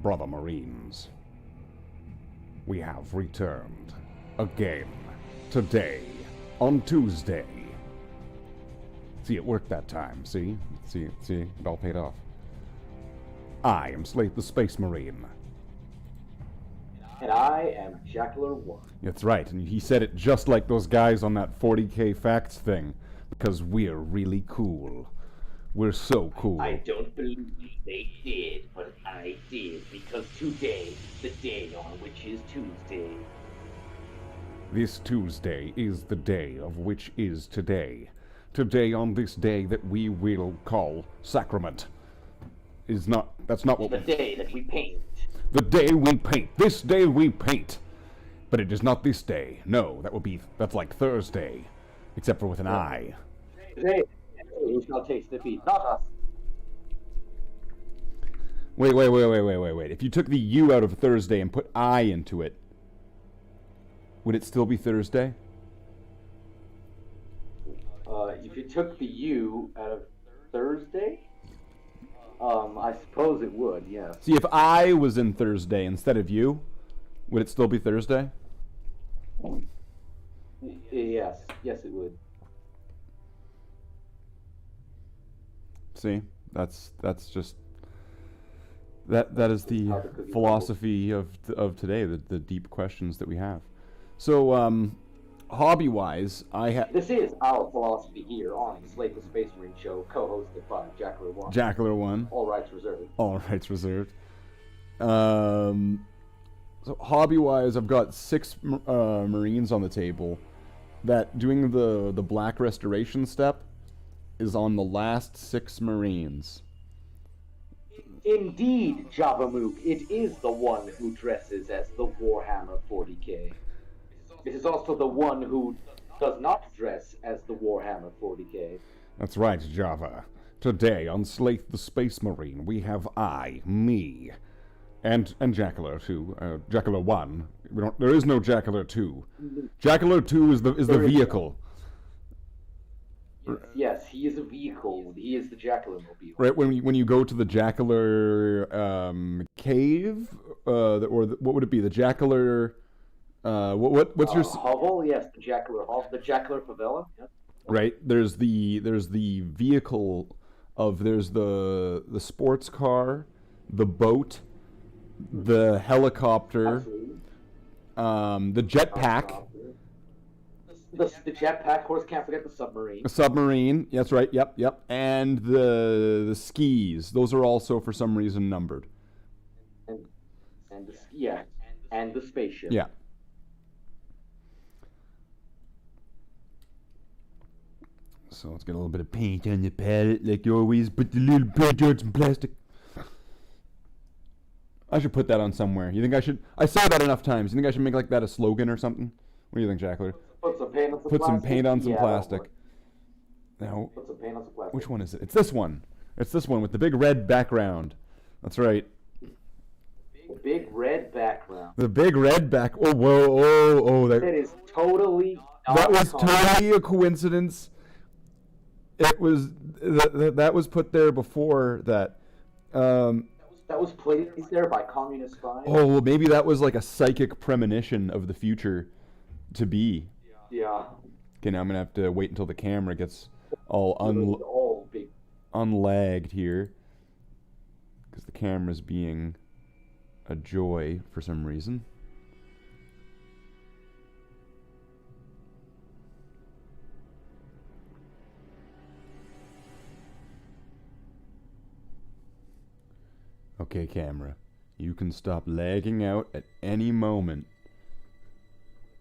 brother Marines. We have returned again today on Tuesday. See, it worked that time. See, it all paid off. I am Slathe the Space Marine. And I am Jackiler 1. That's right, and he said it just like those guys on that 40K Facts thing, because we're really cool. We're so cool. I don't believe they did, but I did, because today, the day on which is Tuesday. This Tuesday is the day of which is today. Today on this day that we will call Sacrament. That's not what the day that we paint. The day we paint. This day we paint. But it is not this day. No, that's like Thursday. Except for with an I. Today, who shall taste defeat? Not us. Wait. If you took the U out of Thursday and put I into it, would it still be Thursday? If you took the U out of Thursday? I suppose it would, yes. See, if I was in Thursday instead of you, would it still be Thursday? Yes, it would. See, that's just that is the philosophy of today, the deep questions that we have. So, hobby-wise, I have... This is our philosophy here on the Slathe the Space Marine Show, co-hosted by Jackiler 1. Jackiler 1. All rights reserved. All rights reserved. So, hobby-wise, I've got 6 Marines on the table that doing the black restoration step is on the last 6 Marines. Indeed, Javamook, it is the one who dresses as the Warhammer 40K. It is also the one who does not dress as the Warhammer 40K. That's right, Java. Today on Slathe the Space Marine, we have me, and Jackiler 2, Jackiler 1. There is no Jackiler 2. Jackiler 2 is the vehicle. Yes, he is a vehicle. He is the Jackiler mobile. Right, when you go to the Jackiler cave, or what would it be? The Jackiler... what's your hovel? Yes, the Jackiler hovel, the Jackiler favela. Yep. Right. There's the vehicle there's the sports car, the boat, the helicopter, the jetpack. The jetpack, of course, can't forget the submarine. A submarine. That's right. Yep. And the skis. Those are also for some reason numbered. And the spaceship. Yeah. So let's get a little bit of paint on the palette, like always. Put the little paint on some plastic. I should put that on somewhere. You think I should? I saw that enough times. You think I should make like that a slogan or something? What do you think, Jackiler? Put some paint on some plastic. Put some paint on some plastic. Now, put some paint on some plastic. Which one is it? It's this one. It's this one with the big red background. That's right. The big red background. The big red back. Oh, whoa, oh. That is totally. That was totally a coincidence. It was that was put there before that. That was placed there by communist spies. Oh, well, maybe that was like a psychic premonition of the future to be. Yeah. Okay, now I'm gonna have to wait until the camera gets all unlagged here, because the camera's being a joy for some reason. Okay, camera. You can stop lagging out at any moment.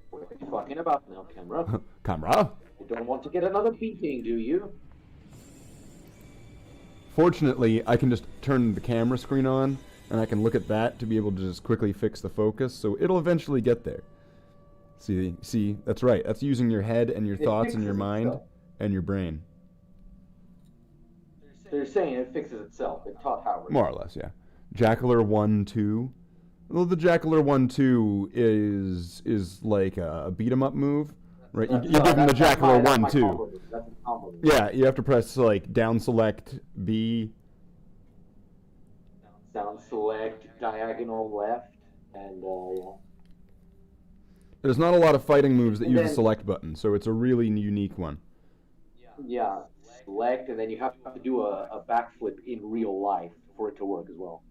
What are you talking about now, camera? Camera? You don't want to get another beating, do you? Fortunately, I can just turn the camera screen on, and I can look at that to be able to just quickly fix the focus, so it'll eventually get there. See, that's right. That's using your head and your thoughts and your mind and your brain. So you're saying it fixes itself. It taught Howard. More or less, yeah. Jackiler 1, 2. Well, the Jackiler 1, 2 is like a beat-em-up move, right? You give him the Jackiler 1, 2. Yeah, you have to press like down select B. down select, diagonal left, and There's not a lot of fighting moves that and use the then select button, so it's a really unique one. yeah, select, and then you have to do a backflip in real life for it to work as well.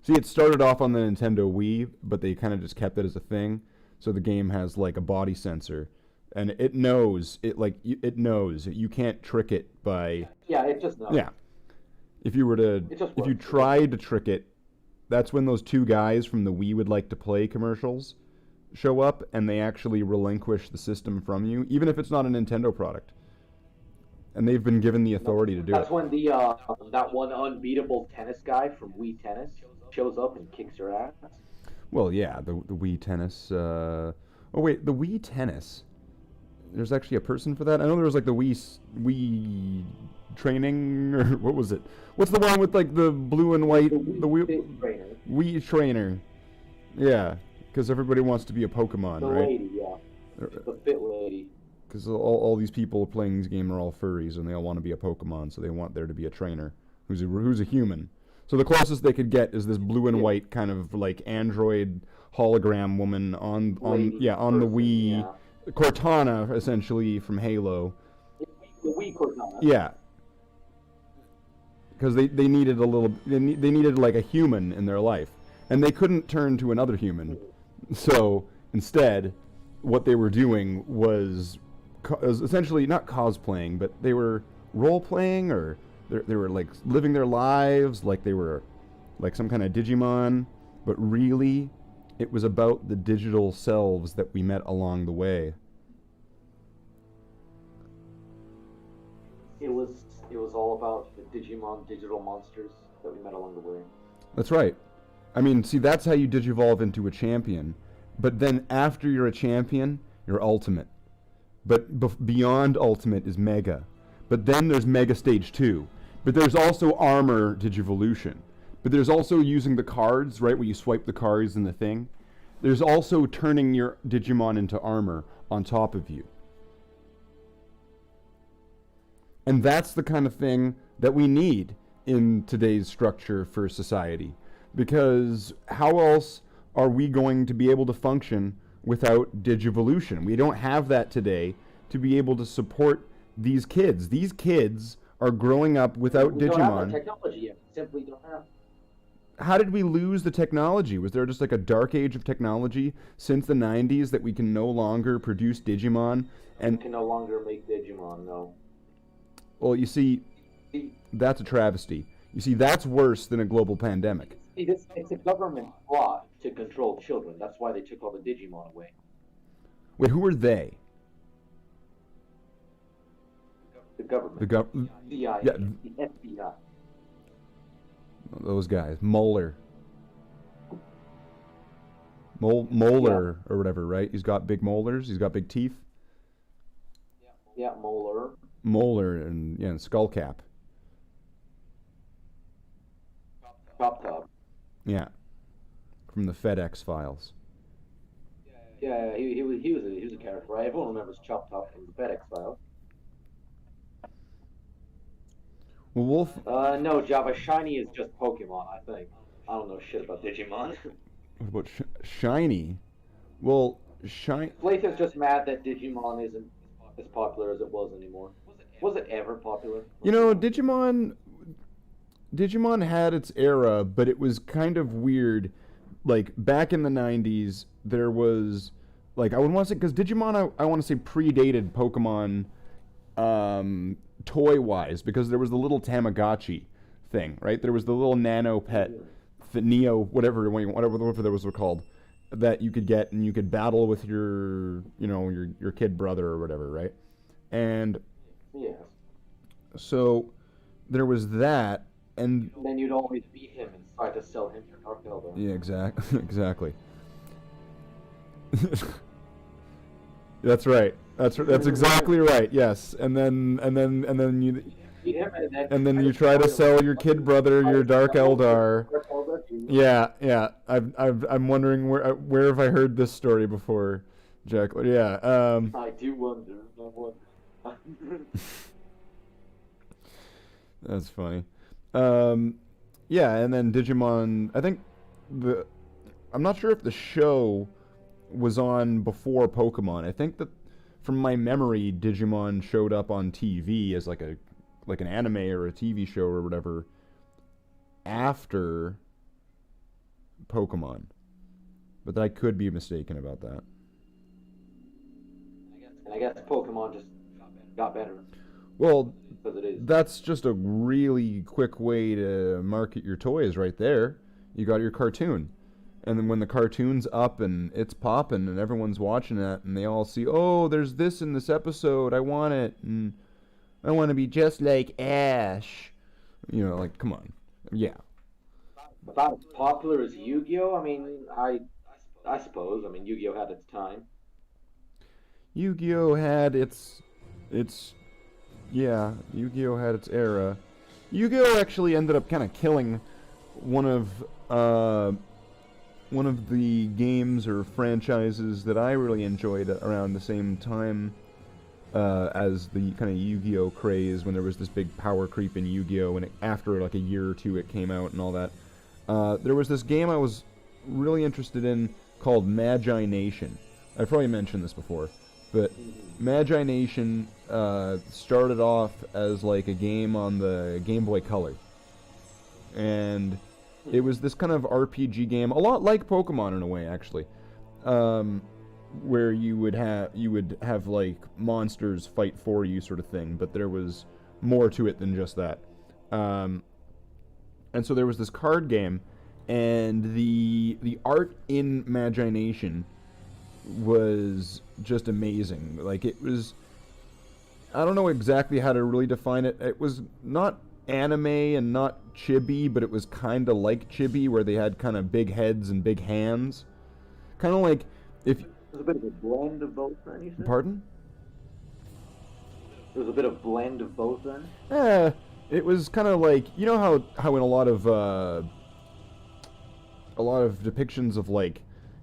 See, it started off on the Nintendo Wii, but they kind of just kept it as a thing. So the game has like a body sensor, and it knows it knows you can't trick it by Yeah, it just knows. yeah. If you were to It just if you works. tried to trick it, that's when those two guys from the We Would Like to Play commercials show up, and they actually relinquish the system from you, even if it's not a Nintendo product. And they've been given the authority to do That's it. when the that one unbeatable tennis guy from Wii Tennis shows up and kicks your ass. Well, yeah, the Wii Tennis. Oh wait, the Wii Tennis. There's actually a person for that. I know there was like the Wii training, or what was it? What's the one with like the blue and white? The Wii Fit trainer. Wii trainer. Yeah, because everybody wants to be a Pokemon, The right? lady, yeah. The fit lady. Because all these people playing this game are all furries, and they all want to be a Pokemon, so they want there to be a trainer who's a human. So the closest they could get is this blue and white kind of like android hologram woman on Lady on the person, Wii, yeah. Cortana essentially from Halo. The Wii Cortana. Yeah, because they needed a little they needed like a human in their life, and they couldn't turn to another human. So instead, what they were doing was essentially not cosplaying, but they were role playing, or they were like living their lives like they were like some kind of Digimon, but really it was about the digital selves that we met along the way. It was all about the Digimon digital monsters that we met along the way. That's right. I mean, see, that's how you digivolve into a champion. But then after you're a champion, you're ultimate. But beyond ultimate is mega. But then there's mega stage 2. But there's also armor digivolution. But there's also using the cards, right, where you swipe the cards in the thing. There's also turning your Digimon into armor on top of you. And that's the kind of thing that we need in today's structure for society. Because how else are we going to be able to function without digivolution? We don't have that today to be able to support these kids. These kids are growing up without We don't have the Digimon. technology yet. We simply don't have. How did we lose the technology? Was there just like a dark age of technology since the 90s that we can no longer produce Digimon? We And, can no longer make Digimon, no. well, you see, that's a travesty. You see, that's worse than a global pandemic. See, it's a government plot to control children. That's why they took all the Digimon away. Wait, who are they? The government. The CIA. yeah, The FBI. those guys. Moeller. Moeller or whatever, right? He's got big molars. He's got big teeth. Yeah, Moeller. Moeller and skull cap. Chop Top. Yeah, from the FedEx files. Yeah, he was a character, right? Everyone remembers Chop Top from the FedEx file. Well, Wolf. No, Java Shiny is just Pokemon, I think. I don't know shit about Digimon. What about Shiny? Well, Slathe is just mad that Digimon isn't as popular as it was anymore. Was it ever popular? You know, Digimon had its era, but it was kind of weird. Like back in the 90s, there was like I would want to say because Digimon I want to say predated Pokemon toy wise because there was the little Tamagotchi thing, right? There was the little nano pet, the Neo whatever those were called, that you could get and you could battle with your kid brother or whatever, right? And Yeah. so there was that. And then you'd always beat him and try to sell him your Dark Elder. yeah, exactly. That's right. That's exactly right. Yes, and then you Beat him and then you try to sell your kid brother your Dark Eldar. Yeah. I'm wondering where have I heard this story before, Jackiler? Yeah. I do wonder. That's funny. Yeah, and then Digimon, I think I'm not sure if the show was on before Pokemon. I think that from my memory, Digimon showed up on TV as like an anime or a TV show or whatever after Pokemon. But I could be mistaken about that. And I guess Pokemon just got better. Well, Because it is. that's just a really quick way to market your toys right there. You got your cartoon. And then when the cartoon's up and it's popping and everyone's watching it and they all see, oh, there's this in this episode, I want it, and I want to be just like Ash. You know, like, come on. Yeah. About as popular as Yu-Gi-Oh? I mean, I suppose. I mean, Yu-Gi-Oh had its time. Yu-Gi-Oh had its yeah, Yu-Gi-Oh had its era. Yu-Gi-Oh actually ended up kind of killing one of the games or franchises that I really enjoyed around the same time as the kind of Yu-Gi-Oh craze, when there was this big power creep in Yu-Gi-Oh, and after like a year or two it came out and all that. There was this game I was really interested in called Magi Nation. I've probably mentioned this before, but Magi Nation started off as like a game on the Game Boy Color. And it was this kind of RPG game, a lot like Pokemon in a way, actually, where you would have like monsters fight for you, sort of thing. But there was more to it than just that. And so there was this card game, and the art in Magi Nation was just amazing. Like, it was, I don't know exactly how to really define it. It was not anime and not chibi, but it was kind of like chibi, where they had kind of big heads and big hands. Kind of like if... It was a bit of a blend of both, then, you said? Pardon? There was a bit of blend of both, then? It was kind of like, you know how in a lot of depictions of like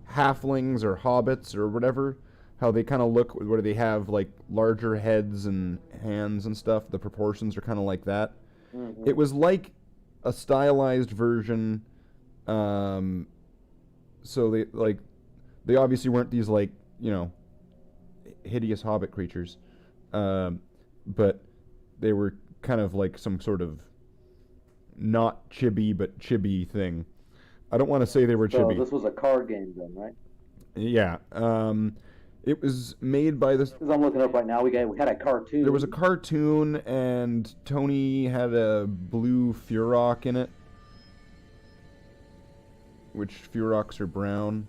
halflings or hobbits or whatever, how they kind of look, where they have like larger heads and hands and stuff, the proportions are kind of like that. Mm-hmm. It was like a stylized version, so they obviously weren't these like, you know, hideous hobbit creatures, but they were kind of like some sort of not chibi but chibi thing. I don't want to say they were chibi. So this was a card game then, right? Yeah. It was made by this... Because I'm looking up right now, we had a cartoon. There was a cartoon, and Tony had a blue Furok in it, which Furoks are brown,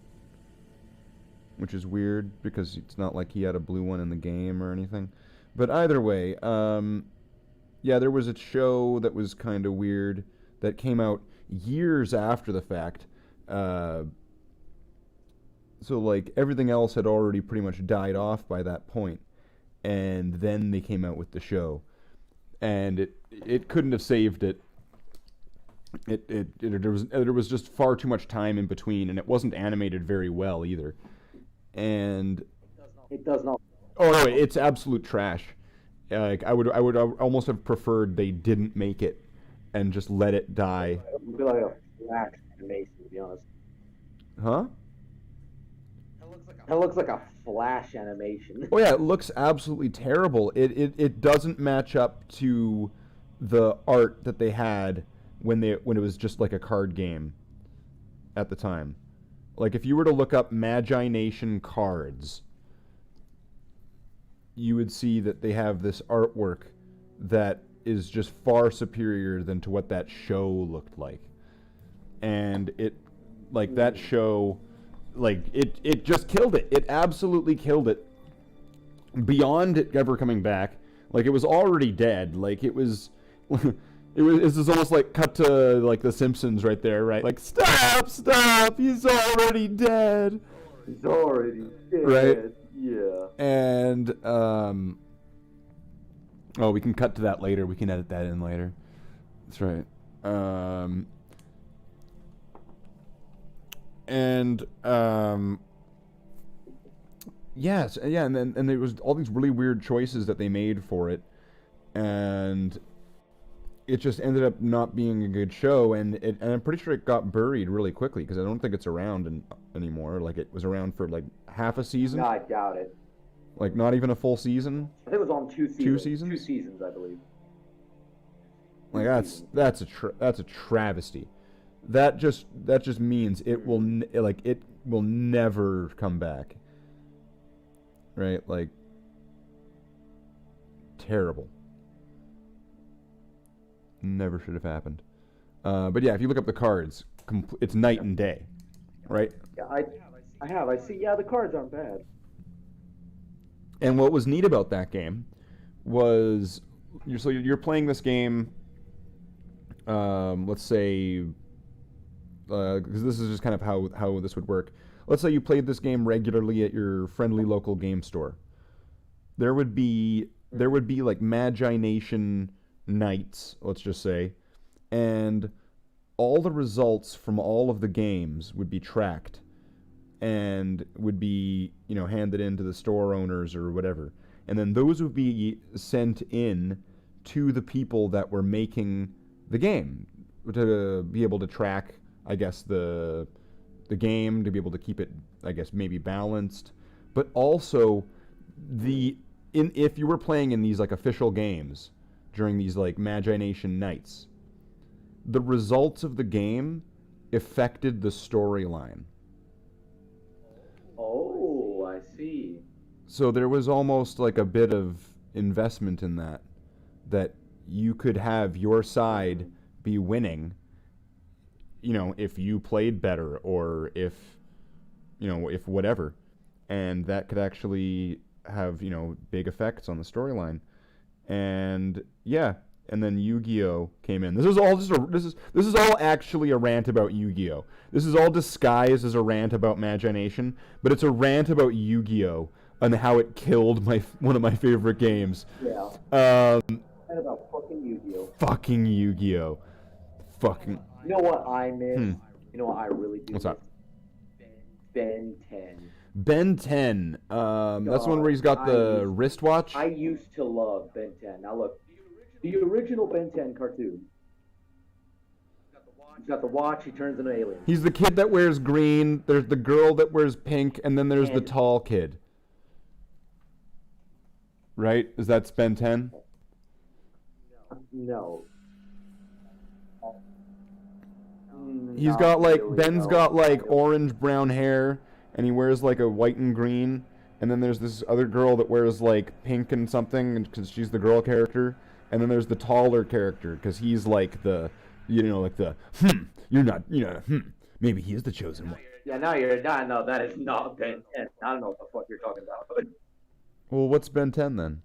which is weird, because it's not like he had a blue one in the game or anything. But either way, yeah, there was a show that was kind of weird that came out years after the fact. So, like, everything else had already pretty much died off by that point. And then they came out with the show. And it couldn't have saved it. There was just far too much time in between, and it wasn't animated very well either. And... It does not. Oh, no, it's absolute trash. Like, I would almost have preferred they didn't make it and just let it die. It would be like a flash animation, to be honest. Huh? It looks like a flash animation. Oh yeah, it looks absolutely terrible. It doesn't match up to the art that they had when it was just like a card game at the time. Like, if you were to look up Magi Nation cards, you would see that they have this artwork that is just far superior than to what that show looked like. And that show, like, it just killed it. It absolutely killed it. Beyond it ever coming back. Like, it was already dead. Like, it was... This is almost like cut to, like, The Simpsons right there, right? Like, stop, he's already dead. He's already dead. Right? Yeah. And, oh, we can cut to that later. We can edit that in later. That's right. Yes, yeah, and there was all these really weird choices that they made for it, and it just ended up not being a good show, and I'm pretty sure it got buried really quickly because I don't think it's around anymore. Like it was around for like half a season. No, I doubt it. Like not even a full season. I think it was on 2 seasons. 2 seasons? 2 seasons, I believe. Like that's a travesty. That just means it will it will never come back. Right? Like terrible. Never should have happened. But yeah, if you look up the cards, it's night and day, right? Yeah, I see. Yeah, the cards aren't bad. And what was neat about that game was you're playing this game. Let's say, because this is just kind of how this would work. Let's say you played this game regularly at your friendly local game store. There would be like Magi Nation nights, let's just say, and all the results from all of the games would be tracked and would be, handed in to the store owners or whatever. And then those would be sent in to the people that were making the game to be able to track, I guess, the game, to be able to keep it, I guess, maybe balanced. But also, if you were playing in these like official games during these like Magi Nation nights, the results of the game affected the storyline. Oh, I see. So there was almost like a bit of investment in that you could have your side be winning, if you played better or if whatever. And that could actually have, big effects on the storyline. And yeah, and then Yu-Gi-Oh came in. This is all actually a rant about Yu-Gi-Oh. This is all disguised as a rant about Magi Nation, but it's a rant about Yu-Gi-Oh and how it killed one of my favorite games. Yeah. And about fucking Yu-Gi-Oh. Fucking Yu-Gi-Oh. Fucking. You know what I miss? You know what I really do What's miss? up? Ben 10. Ben 10. That's the one where he's got the wristwatch. I used to love Ben 10. Now look, the original Ben 10 cartoon. He's got the watch, he turns into an alien. He's the kid that wears green, there's the girl that wears pink, and then there's the tall kid. Right? Is that Ben 10? No. He's got like, Ben's got like orange brown hair, and he wears like a white and green, and then there's this other girl that wears like pink and something, because she's the girl character, and then there's the taller character, because he's like the, like the, you're not, maybe he is the chosen one. Yeah, no, that is not Ben 10. I don't know what the fuck you're talking about. Well, what's Ben 10 then?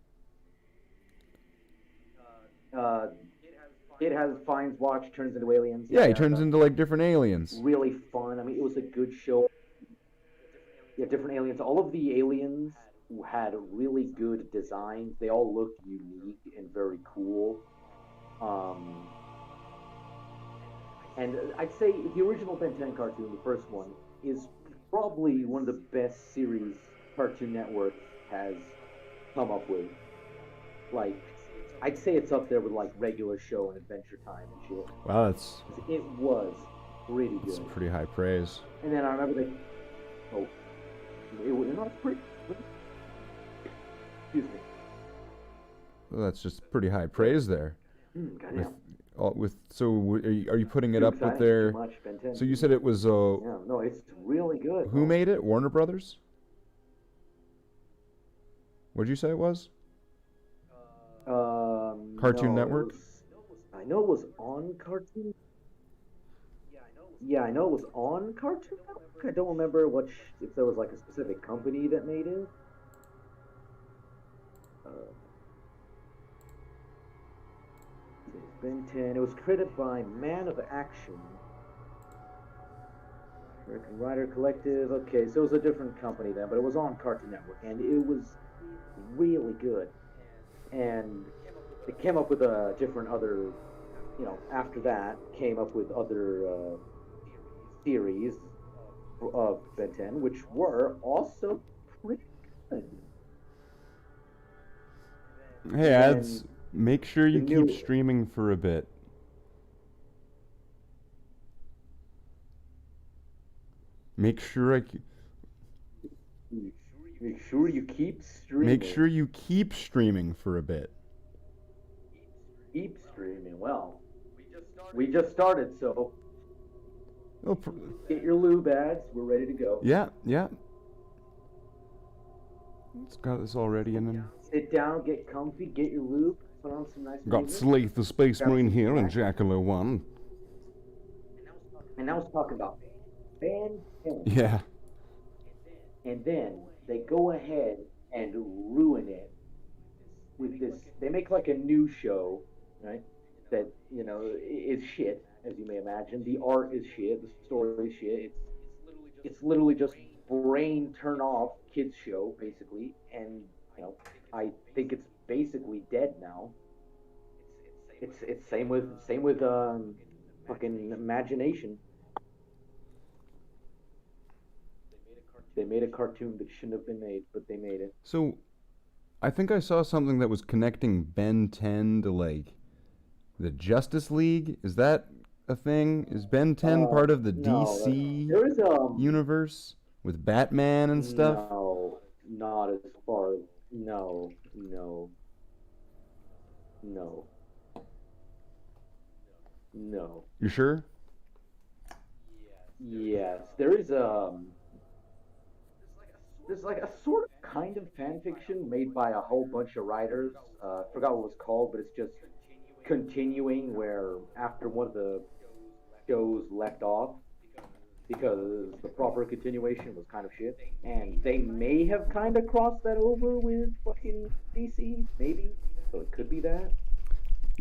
It finds watch, turns into aliens. Yeah, he turns into like different aliens. Really fun. I mean, it was a good show. Yeah, different aliens. All of the aliens had really good designs. They all looked unique and very cool. And I'd say the original Ben 10 cartoon, the first one, is probably one of the best series Cartoon Network has come up with. Like, I'd say it's up there with like Regular Show and Adventure Time and shit. Wow, it was pretty good. That's pretty high praise. And then I remember it's pretty. Excuse me. Well, that's just pretty high praise there. Goddamn. So are you putting it up with their? So you said it was. Yeah, no, it's really good. Who made it? Warner Brothers. What'd you say it was? Cartoon Network? I know it was on Cartoon. Yeah, I know it was on Cartoon Network. I don't remember if there was like a specific company that made it. Ben 10. It was created by Man of Action. American Writer Collective. Okay, so it was a different company then, but it was on Cartoon Network, and it was really good. And it came up with different other, after that, came up with other series of Ben 10, which were also pretty good. Hey, ads, make sure you keep streaming for a bit. Make sure I Make sure you keep streaming. make sure you keep streaming for a bit. Keep streaming. Well, we just started, so Oh, get your lube ads. We're ready to go. yeah, yeah. It's got this already in them. Sit down, get comfy, get your lube, put on some nice Got music. Slathe the Space Grab Marine some here and snacks. Jackiler 1. And I was talking about Ben 10. Yeah. And then they go ahead and ruin it with this. They make like a new show, right? That, you know, is shit, as you may imagine. The art is shit, the story is shit. It's literally just brain turn off kids show, basically. And, you know, I think it's basically dead now. It's same with fucking imagination. They made a cartoon that shouldn't have been made, but they made it. So, I think I saw something that was connecting Ben 10 to, like, the Justice League. Is that a thing? Is Ben 10 part of the No, DC there is universe with Batman and stuff? No, not as far as no. You sure? Yes, there's like a sort of kind of fan fiction made by a whole bunch of writers. I forgot what it was called, but it's just continuing where after one of the shows left off because the proper continuation was kind of shit, and they may have kind of crossed that over with fucking DC, maybe. So it could be that.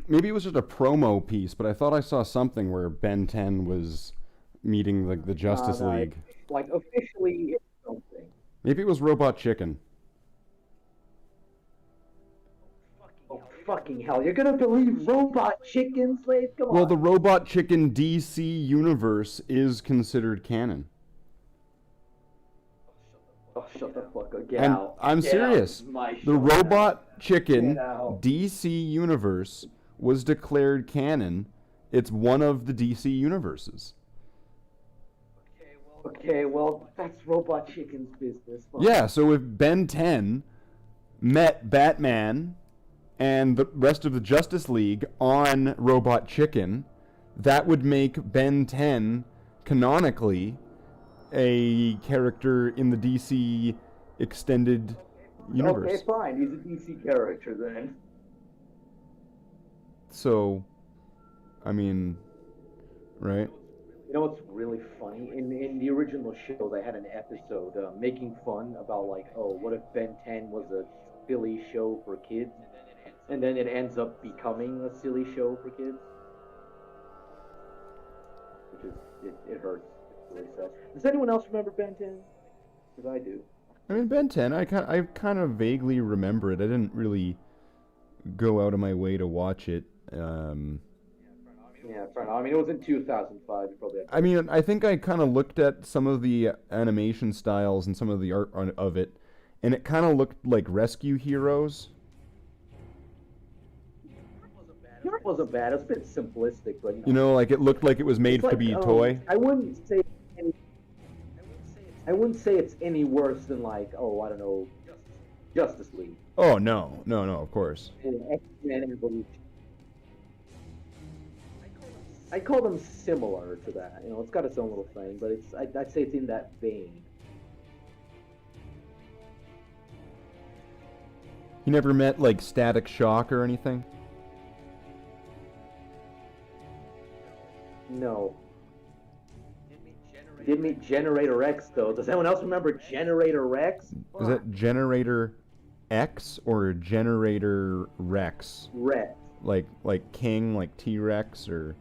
Maybe it was just a promo piece, but I thought I saw something where Ben 10 was meeting the Justice No, League. like officially, it's something. Maybe it was Robot Chicken. Oh fucking hell! You're gonna believe Robot Chicken, Slathe? Come on. Well, the Robot Chicken DC universe is considered canon. Oh, shut the fuck up! Get And out! I'm Get serious. out. My The show now. Robot Chicken Get out. DC universe was declared canon. It's one of the DC universes. Okay, well, that's Robot Chicken's business. Fine. Yeah, so if Ben 10 met Batman and the rest of the Justice League on Robot Chicken, that would make Ben 10 canonically a character in the DC extended universe. Okay, fine. He's a DC character then. So, I mean, right? You know what's really funny? In the original show, they had an episode making fun about, like, oh, what if Ben 10 was a silly show for kids? And then it ends up becoming a silly show for kids. Which is, it hurts. It's really sad. Does anyone else remember Ben 10? Because I do. I mean, Ben 10, I kind of vaguely remember it. I didn't really go out of my way to watch it. Yeah, fair enough. I mean, it was in 2005. You probably had I mean, I think I kind of looked at some of the animation styles and some of the art of it, and it kind of looked like Rescue Heroes. It wasn't bad. It's a bit simplistic, but You know, like it looked like it was made it's like, to be a toy. I wouldn't say it's any worse than, like, oh, I don't know, Justice League. Oh, no, of course. And X-Men Evolution. I call them similar to that. You know, it's got its own little thing, but I'd say it's in that vein. You never met, like, Static Shock or anything? No. Did meet Generator X, though. Does anyone else remember Generator X? Is that Generator X or Generator Rex? Rex. Like King, like T-Rex, or...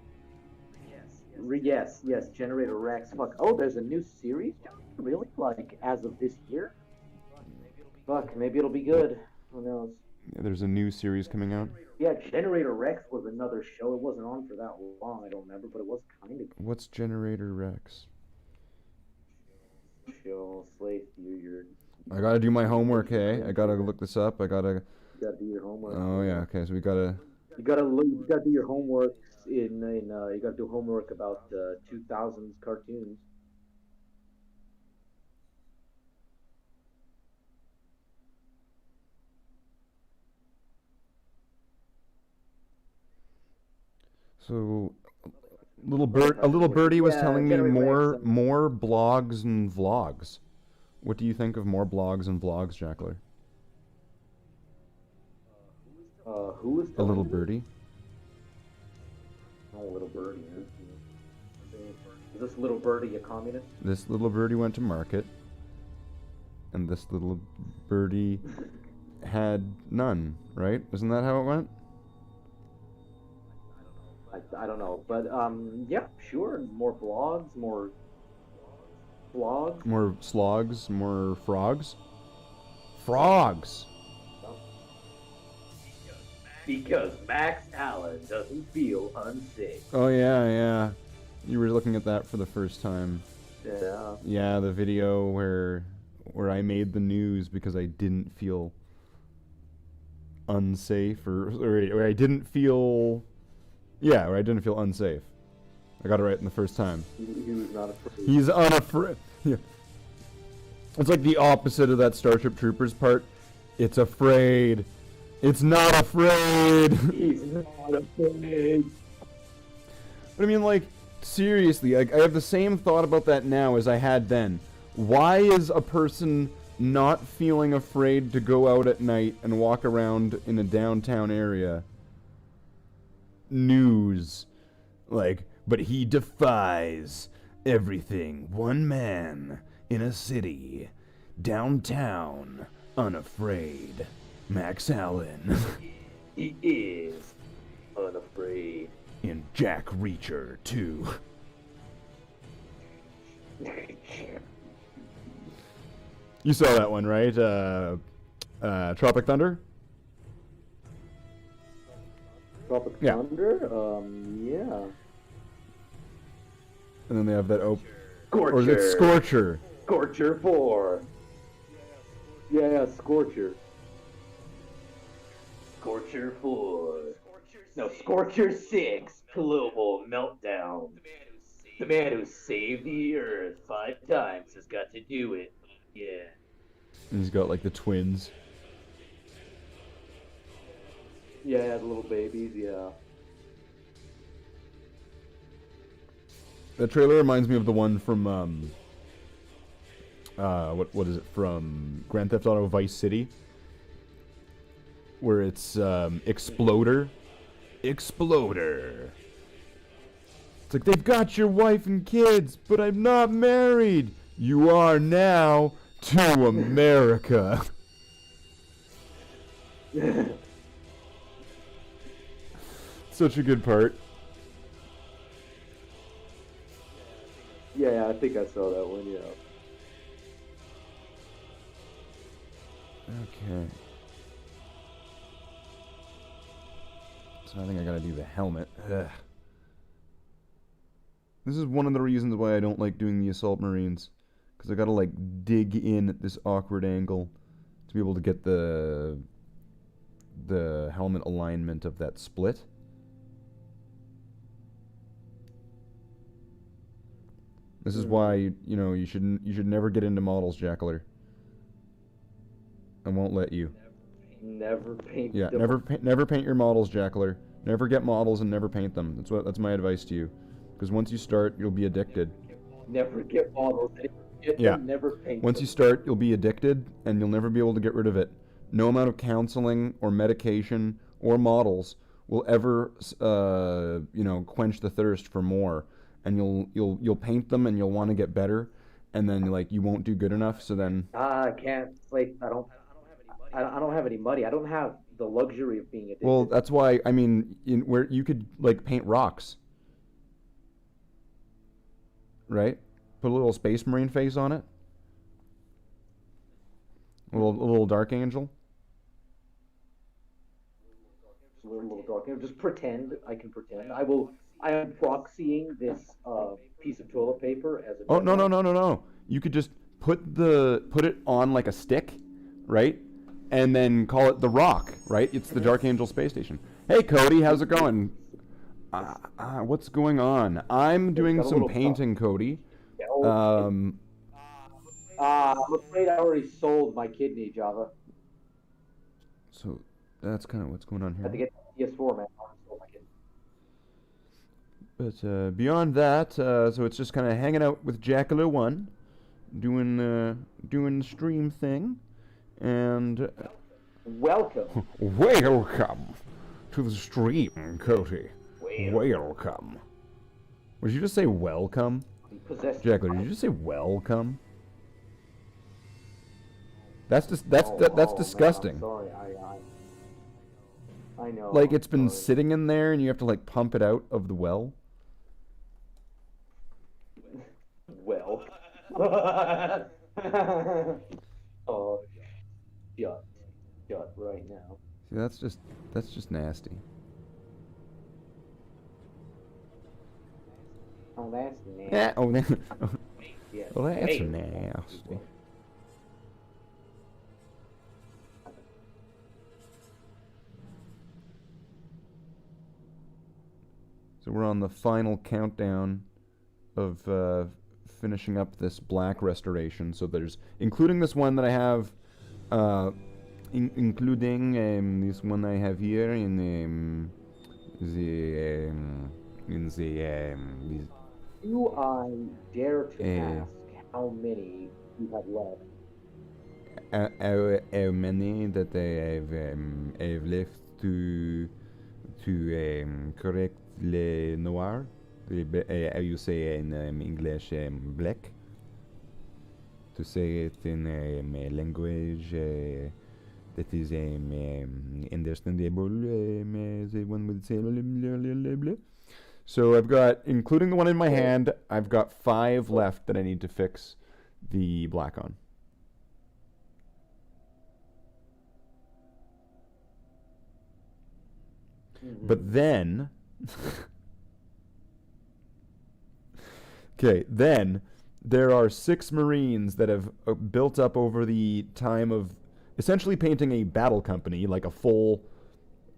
Yes, Generator Rex. Fuck. Oh, there's a new series, John? Really? Like, as of this year? Fuck, maybe it'll be good. Who knows? There's a new series coming out. Yeah, Generator Rex was another show. It wasn't on for that long, I don't remember, but it was kind of What's Generator Rex? show. Slathe, you're I gotta do my homework, hey? I gotta look this up. You gotta do your homework. Oh, yeah, okay, so we gotta... You gotta do your homework you gotta do homework about 2000s cartoons. So, a little birdie was telling me generate links and more blogs and vlogs. What do you think of more blogs and vlogs, Jackiler? who was A little telling you? birdie. Oh, little birdie. Huh? Is this little birdie a communist? This little birdie went to market, and this little birdie had none, right? Isn't that how it went? I don't know, but yeah, sure. More blogs, more vlogs. More slogs, more frogs. Frogs! Because Max Allen doesn't feel unsafe. Oh yeah. You were looking at that for the first time. Yeah. Yeah, the video where I made the news because I didn't feel unsafe, or I didn't feel... Yeah, where I didn't feel unsafe. I got it right in the first time. He was not afraid. He's unafraid. Yeah. It's like the opposite of that Starship Troopers part. It's afraid. It's not afraid. He's not afraid. But I mean, like, seriously, I have the same thought about that now as I had then. Why is a person not feeling afraid to go out at night and walk around in a downtown area? News. Like, but he defies everything. One man in a city, downtown, unafraid. Max Allen. He is unafraid. In Jack Reacher 2. You saw that one, right? Tropic Thunder? Tropic Yeah. Thunder? Yeah. And then they have that Scorcher. Or is it Scorcher? Scorcher 4. Yeah, Scorcher. Scorcher 4. No, Scorcher 6. Global meltdown. The man who saved the Earth 5 times has got to do it. Yeah. And he's got like the twins. Yeah, the little babies, yeah. The trailer reminds me of the one from what is it, from Grand Theft Auto Vice City, where it's Exploder. It's like, they've got your wife and kids, but I'm not married. You are now to America. Such a good part. Yeah, I think I saw that one, yeah. Okay. So I think I gotta do the helmet. Ugh. This is one of the reasons why I don't like doing the Assault Marines. Because I gotta, like, dig in at this awkward angle to be able to get the helmet alignment of that split. This is why, you know, you should never get into models, Jackiler. I won't let you. Never paint Yeah, them. never paint your models, Jackiler. Never get models and never paint them. That's my advice to you. Because once you start, you'll be addicted. Never get models. Yeah. Never paint Once you start, you'll be addicted, and you'll never be able to get rid of it. No amount of counseling or medication or models will ever, quench the thirst for more. And you'll paint them, and you'll want to get better, and then like you won't do good enough. So then I can't. Like I don't have any money. I don't have the luxury of being addicted. well, that's why I mean, where you could like paint rocks, right? Put a little Space Marine face on it. A little Dark Angel. a little dark. Just pretend. I can pretend. I am proxying this piece of toilet paper as a. Oh no! You could just put it on like a stick, right? And then call it the Rock, right? It's the Dark Angel space station. Hey Cody, how's it going? What's going on? I'm doing some painting, Cody. I'm afraid I already sold my kidney, Java. So that's kind of what's going on I had to here. get the PS4, man. I already sold my kidney. But beyond that, so it's just kind of hanging out with Jackiler 1, doing the stream thing, and Welcome. welcome to the stream, Cody. Welcome. Did you just say welcome? Jackiler, did you just say welcome? That's just that's disgusting. Man, sorry, I know. Like it's been sitting in there, and you have to like pump it out of the well. Well. Oh, shut right now. See, that's just nasty. Oh, that's nasty. Yeah. Oh, Yes. well, that's Hey. nasty. So we're on the final countdown of finishing up this black restoration. So there's, including this one that I have, including this one I have here in the Do I dare to ask how many you have left? how many that I've left to correct le noir, how you say in English, black, to say it in a language that is understandable, the one would say. So I've got, including the one in my hand, I've got 5 left that I need to fix the black on. But then, okay, then there are 6 Marines that have built up over the time of essentially painting a battle company, like a full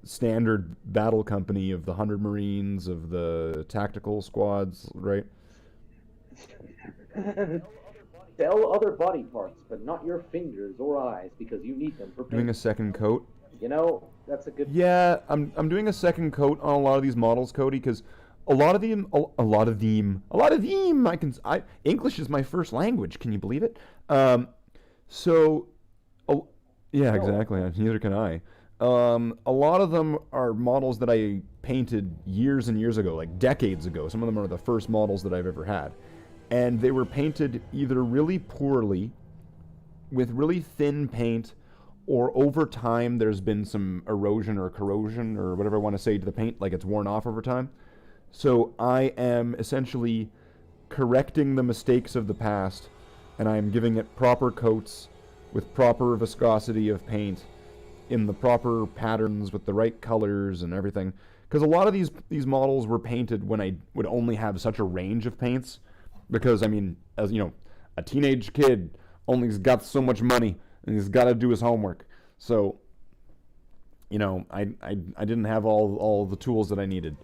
standard battle company of the 100 Marines, of the tactical squads, right? Sell other body parts, but not your fingers or eyes, because you need them for Doing a paint. second coat. You know, that's a good. Yeah, I'm doing a second coat on a lot of these models, Cody, because a lot of them, English is my first language. Can you believe it? So, yeah, exactly. Neither can I. A lot of them are models that I painted years and years ago, like decades ago. Some of them are the first models that I've ever had. And they were painted either really poorly, with really thin paint, or over time there's been some erosion or corrosion or whatever I want to say to the paint, like it's worn off over time. So I am essentially correcting the mistakes of the past, and I am giving it proper coats with proper viscosity of paint in the proper patterns with the right colors and everything. Because a lot of these models were painted when I would only have such a range of paints. Because, I mean, as you know, a teenage kid only's got so much money, and he's got to do his homework. So, you know, I didn't have all the tools that I needed.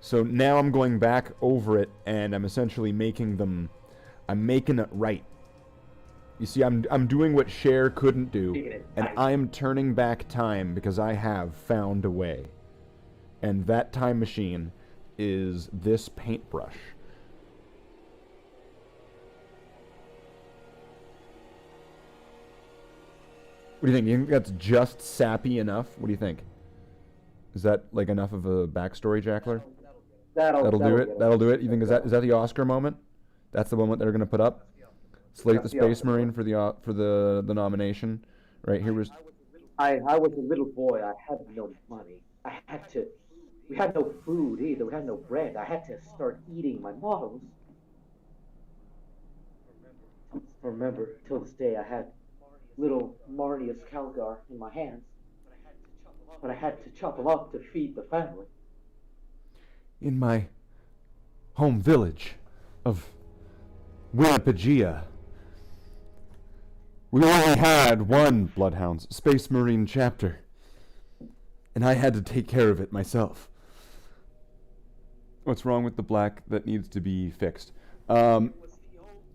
So now I'm going back over it, and I'm essentially making it right. You see, I'm doing what Cher couldn't do, and I'm turning back time because I have found a way. And that time machine is this paintbrush. What do you think? You think that's just sappy enough? What do you think? Is that like enough of a backstory, Jackiler? That'll do it. That'll do it. You think is that the Oscar moment? That's the moment they're going to put up. Slathe the Space Marine for the nomination. Right here was. I was a little boy. I had no money. We had no food either. We had no bread. I had to start eating my models. Remember, till this day, I had little Marnius Calgar in my hands, but I had to chop them up to feed the family. In my home village of Winnipegea, we only had one Bloodhounds Space Marine chapter, and I had to take care of it myself. What's wrong with the black that needs to be fixed?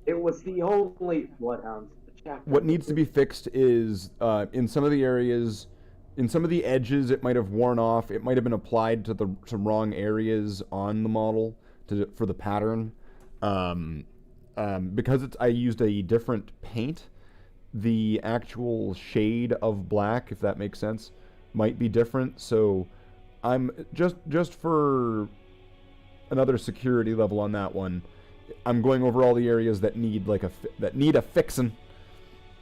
It was the only Bloodhounds chapter. What needs to be fixed is in some of the areas, in some of the edges, it might have worn off. It might have been applied to some wrong areas on the model for the pattern. Because I used a different paint, the actual shade of black, if that makes sense, might be different. So I'm just for another security level on that one, I'm going over all the areas that need a fixin',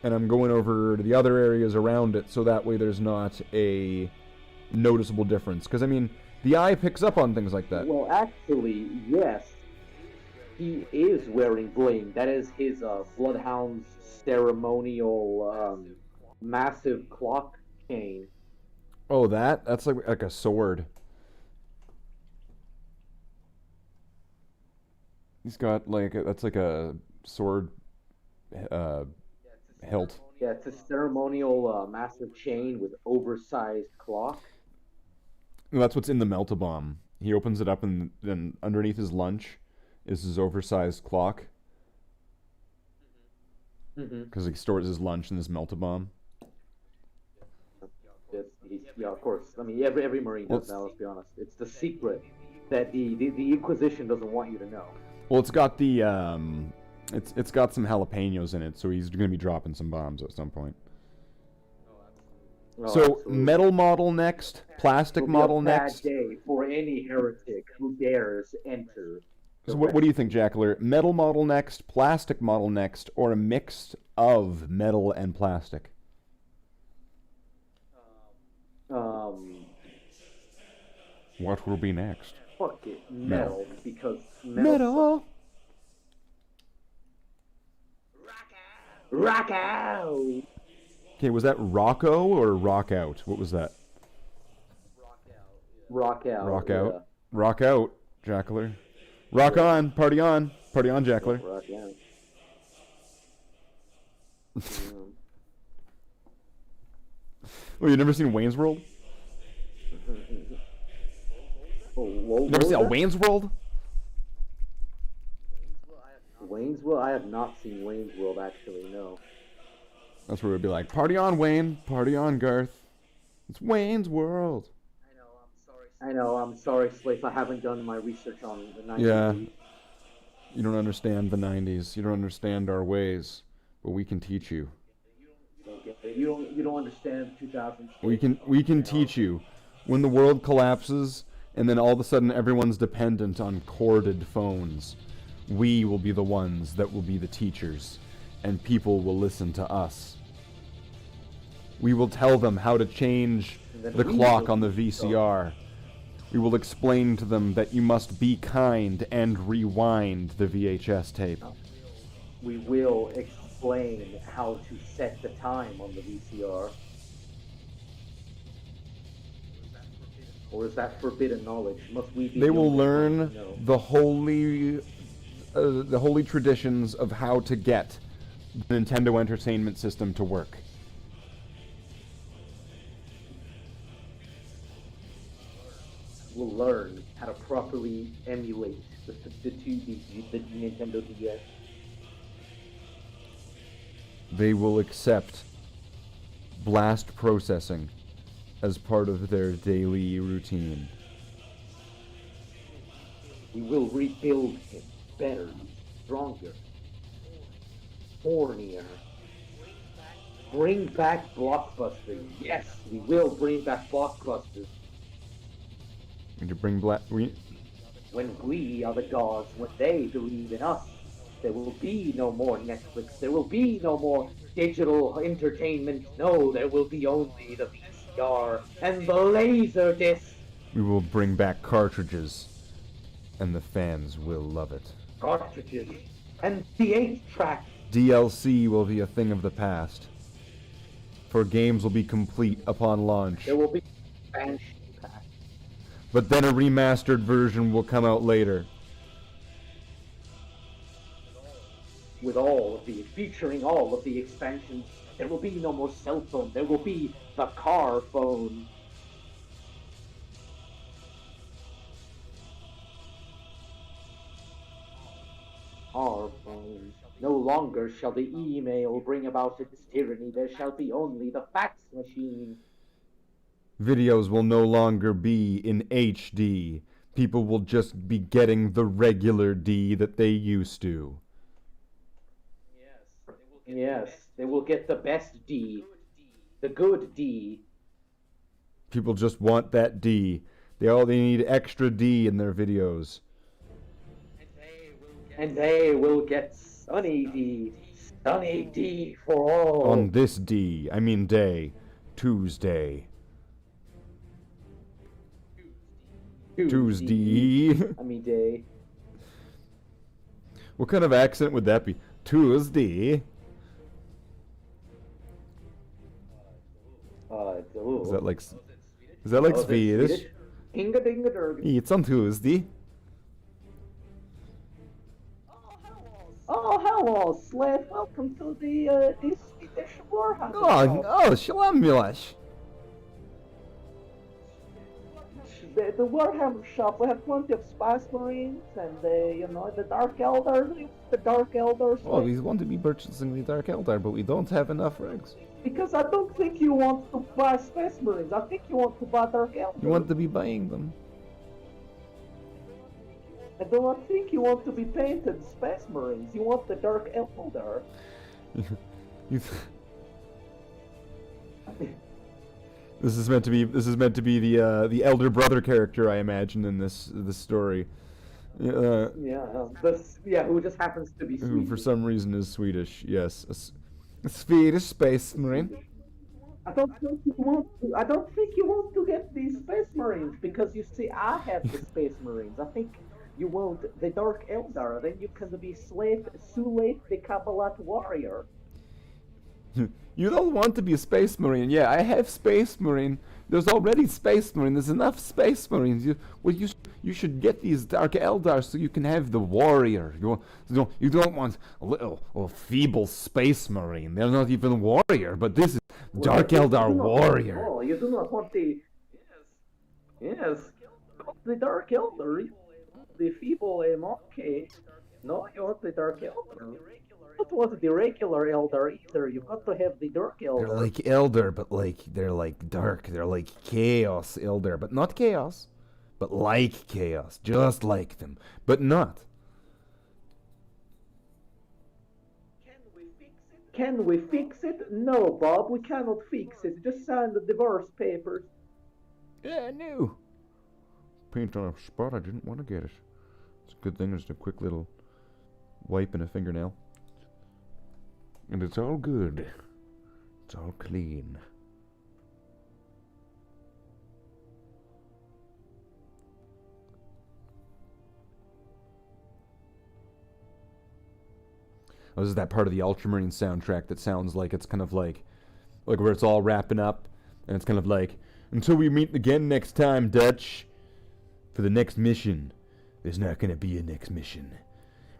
and I'm going over to the other areas around it, so that way there's not a noticeable difference. Because I mean, the eye picks up on things like that. Well, actually, yes, he is wearing bling. That is his Bloodhound's ceremonial massive clock chain. Oh, that's like a sword. He's got that's like a sword hilt. Yeah, it's a ceremonial massive chain with oversized clock. And that's what's in the melt-a-bomb. He opens it up, and then underneath his lunch is his oversized clock. Because he stores his lunch in this melt-a-bomb. Yeah, of course. I mean, every Marine does that, let's be honest. It's the secret that the Inquisition doesn't want you to know. Well, it's got the it's got some jalapenos in it, so he's going to be dropping some bombs at some point. Oh, so absolutely. Metal model next, plastic model next. Bad day for any heretic who dares enter. So what do you think, Jackiler? Metal model next, plastic model next, or a mix of metal and plastic? What will be next? Fuck it, metal, because metal. Rock out! Okay, was that Rocco or Rock Out? What was that? Rock out. Rock out. Yeah. Rock out, Jackiler. Rock on, party on, Jackiler. Rock out. Oh, you never seen Wayne's World? You never seen Wayne's World? Wayne's World? I have not seen Wayne's World, actually, no. That's where it would be like, party on, Wayne, party on, Garth. It's Wayne's World. I know, I'm sorry, Slathe, I haven't done my research on the 90s. Yeah. You don't understand the 90s. You don't understand our ways, but we can teach you. You don't understand 2000. We can teach you. When the world collapses, and then all of a sudden everyone's dependent on corded phones, we will be the ones that will be the teachers, and people will listen to us. We will tell them how to change the clock on the VCR. We will explain to them that you must be kind and rewind the VHS tape. We will explain how to set the time on the VCR. Or is that forbidden knowledge? Must we be? They will learn the holy traditions of how to get the Nintendo Entertainment System to work. We'll learn how to properly emulate the Nintendo DS. They will accept blast processing as part of their daily routine. We will rebuild him better, stronger, hornier. Bring back Blockbuster. Yes, we will bring back Blockbuster. And to bring When we are the gods, when they believe in us, there will be no more Netflix. There will be no more digital entertainment. No, there will be only the VCR and the laser disc. We will bring back cartridges, and the fans will love it. Cartridges and the 8-track. DLC will be a thing of the past, for games will be complete upon launch. There will be expansion pack. But then a remastered version will come out later. Featuring all of the expansions. There will be no more cell phone. There will be the car phone. Our phone. No longer shall the email bring about its tyranny. There shall be only the fax machine. Videos will no longer be in HD. People will just be getting the regular D that they used to. Yes, they will get the best D, the good D. People just want that D. They need extra D in their videos. And they will get Sunny D for all. On this D, I mean day, Tuesday. Tuesday. I mean day. What kind of accent would that be? Tuesday. Is that like Swedish? It's on Tuesday. Oh, hello, Slathe. Welcome to the Swedish Warhammer. Slamulash. The Warhammer shop. We have plenty of Spice Marines and the Dark Eldar. The Dark Eldar. Oh, we want to be purchasing the Dark Eldar, but we don't have enough rigs. Because I don't think you want to buy Space Marines. I think you want to buy Dark Eldar. You want to be buying them. I don't think you want to be painted Space Marines. You want the Dark Eldar. This is meant to be the elder brother character, I imagine, in this story. Who just happens to be Swedish. Who for some reason is Swedish. Yes, a Swedish Space Marine. I don't think you want to get these Space Marines because you see, I have the Space Marines. I think you want the Dark Eldar. Then you can be Slathe the Kabbalat warrior. You don't want to be a Space Marine. Yeah, I have Space Marine. There's already Space Marine. There's enough Space Marines. You should get these Dark Eldar so you can have the warrior. You don't want a little feeble Space Marine. They're not even warrior, but this is Dark Eldar warrior. Oh, you do not want the the Dark Eldar, the feeble monkey. No, you want the Dark Eldar. You don't want the regular Eldar either. You've got to have the Dark Eldar. They're like Elder, but they're like dark. They're like Chaos Elder, but not Chaos. But like Chaos, just like them, but not. Can we fix it? No, Bob, we cannot fix it. Just sign the divorce papers. Yeah, no. Paint on a spot, I didn't want to get it. It's a good thing, just a quick little wipe and a fingernail. And it's all good. It's all clean. Oh, this is that part of the Ultramarine soundtrack that sounds like it's kind of like where it's all wrapping up, and it's kind of like, until we meet again next time, Dutch, for the next mission. There's not gonna be a next mission.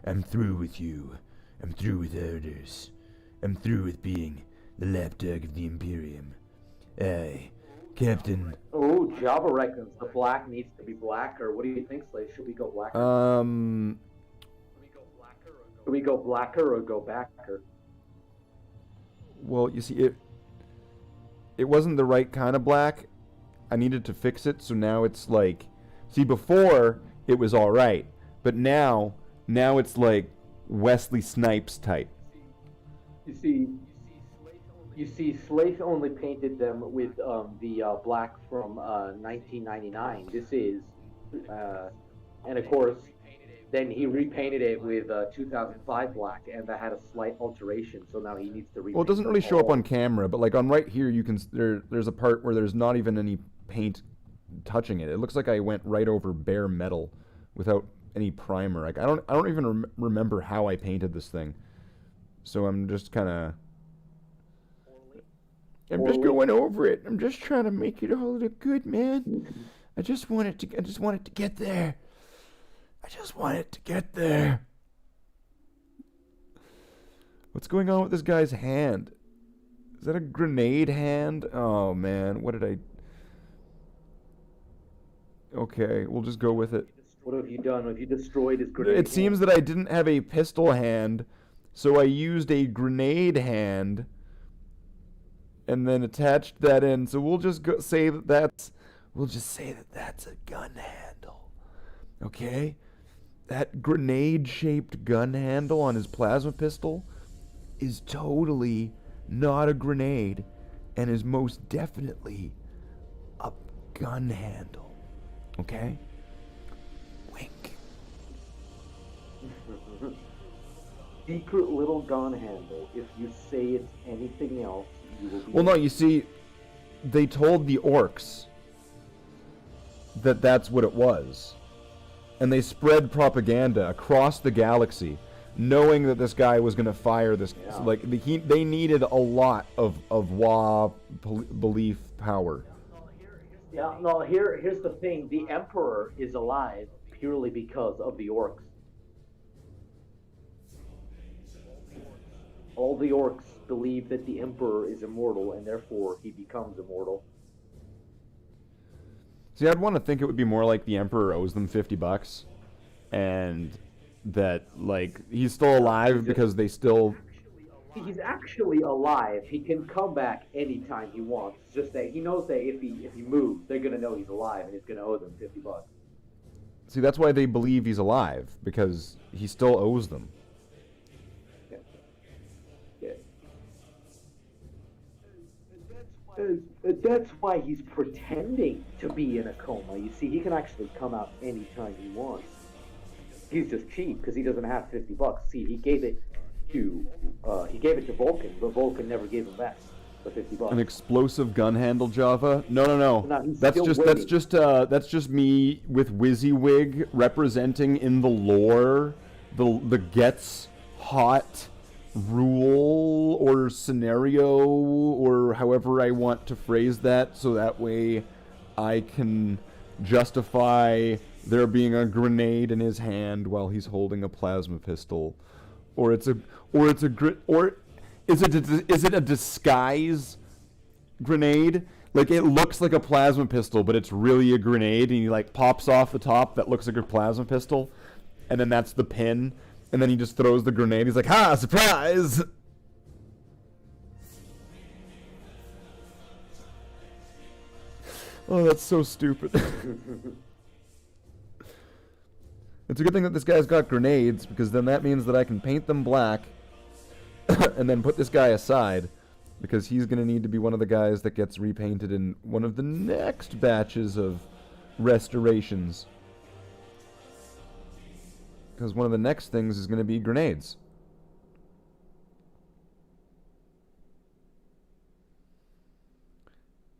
I'm through with you. I'm through with orders. I'm through with being the lapdog of the Imperium. Aye, Captain. Oh, Java reckons the black needs to be blacker. What do you think, Slathe? Should we go blacker? Do we go blacker or go backer? Well, you see, it wasn't the right kind of black. I needed to fix it, so now it's like, see, before it was all right, but now it's like Wesley Snipes type. You see, Slathe only painted them with the black from 1999. This is, and of course, then he repainted it with 2005 black, and that had a slight alteration. So now he needs to repaint. Well, it doesn't really show up on camera, but like on right here, you can there's a part where there's not even any paint touching it. It looks like I went right over bare metal without any primer. Like I don't even remember how I painted this thing. So I'm just kind of just going over it. I'm just trying to make it all look good, man. I just want it to get there. I just want it to get there. What's going on with this guy's hand? Is that a grenade hand? Oh man, what did I... Okay, we'll just go with it. What have you done? Have you destroyed his grenade? It seems that I didn't have a pistol hand, so I used a grenade hand and then attached that in. So we'll just say that that's a gun handle. Okay? That grenade-shaped gun handle on his plasma pistol is totally not a grenade and is most definitely a gun handle. Okay? Wink. Secret little gun handle. If you say it's anything else, you will be... Well, no, you see, they told the orcs that that's what it was. And they spread propaganda across the galaxy, knowing that this guy was going to fire this. Yeah. Like they needed a lot of belief power. Yeah, no, here's the thing. The Emperor is alive purely because of the orcs. All the orcs believe that the Emperor is immortal, and therefore he becomes immortal. See, I'd want to think it would be more like the Emperor owes them $50, and that, like, he's still alive because they still... He's actually alive. He can come back anytime he wants. It's just that he knows that if he moves, they're gonna know he's alive, and he's gonna owe them $50. See, that's why they believe he's alive, because he still owes them. Yeah. Yeah. That's why he's pretending to be in a coma. You see, he can actually come out anytime he wants. He's just cheap because he doesn't have $50. See, he gave it to Vulcan, but Vulcan never gave him back the $50. An explosive gun handle, Java? No. No, he's That's still that's just me with WYSIWYG representing in the lore the gets hot rule or scenario or however I want to phrase that, so that way I can justify there being a grenade in his hand while he's holding a plasma pistol, or is it a disguise grenade? Like, it looks like a plasma pistol, but it's really a grenade, and he like pops off the top that looks like a plasma pistol, and then that's the pin. And then he just throws the grenade. He's like, ha, surprise! Oh, that's so stupid. It's a good thing that this guy's got grenades, because then that means that I can paint them black and then put this guy aside, because he's going to need to be one of the guys that gets repainted in one of the next batches of restorations. Because one of the next things is going to be grenades.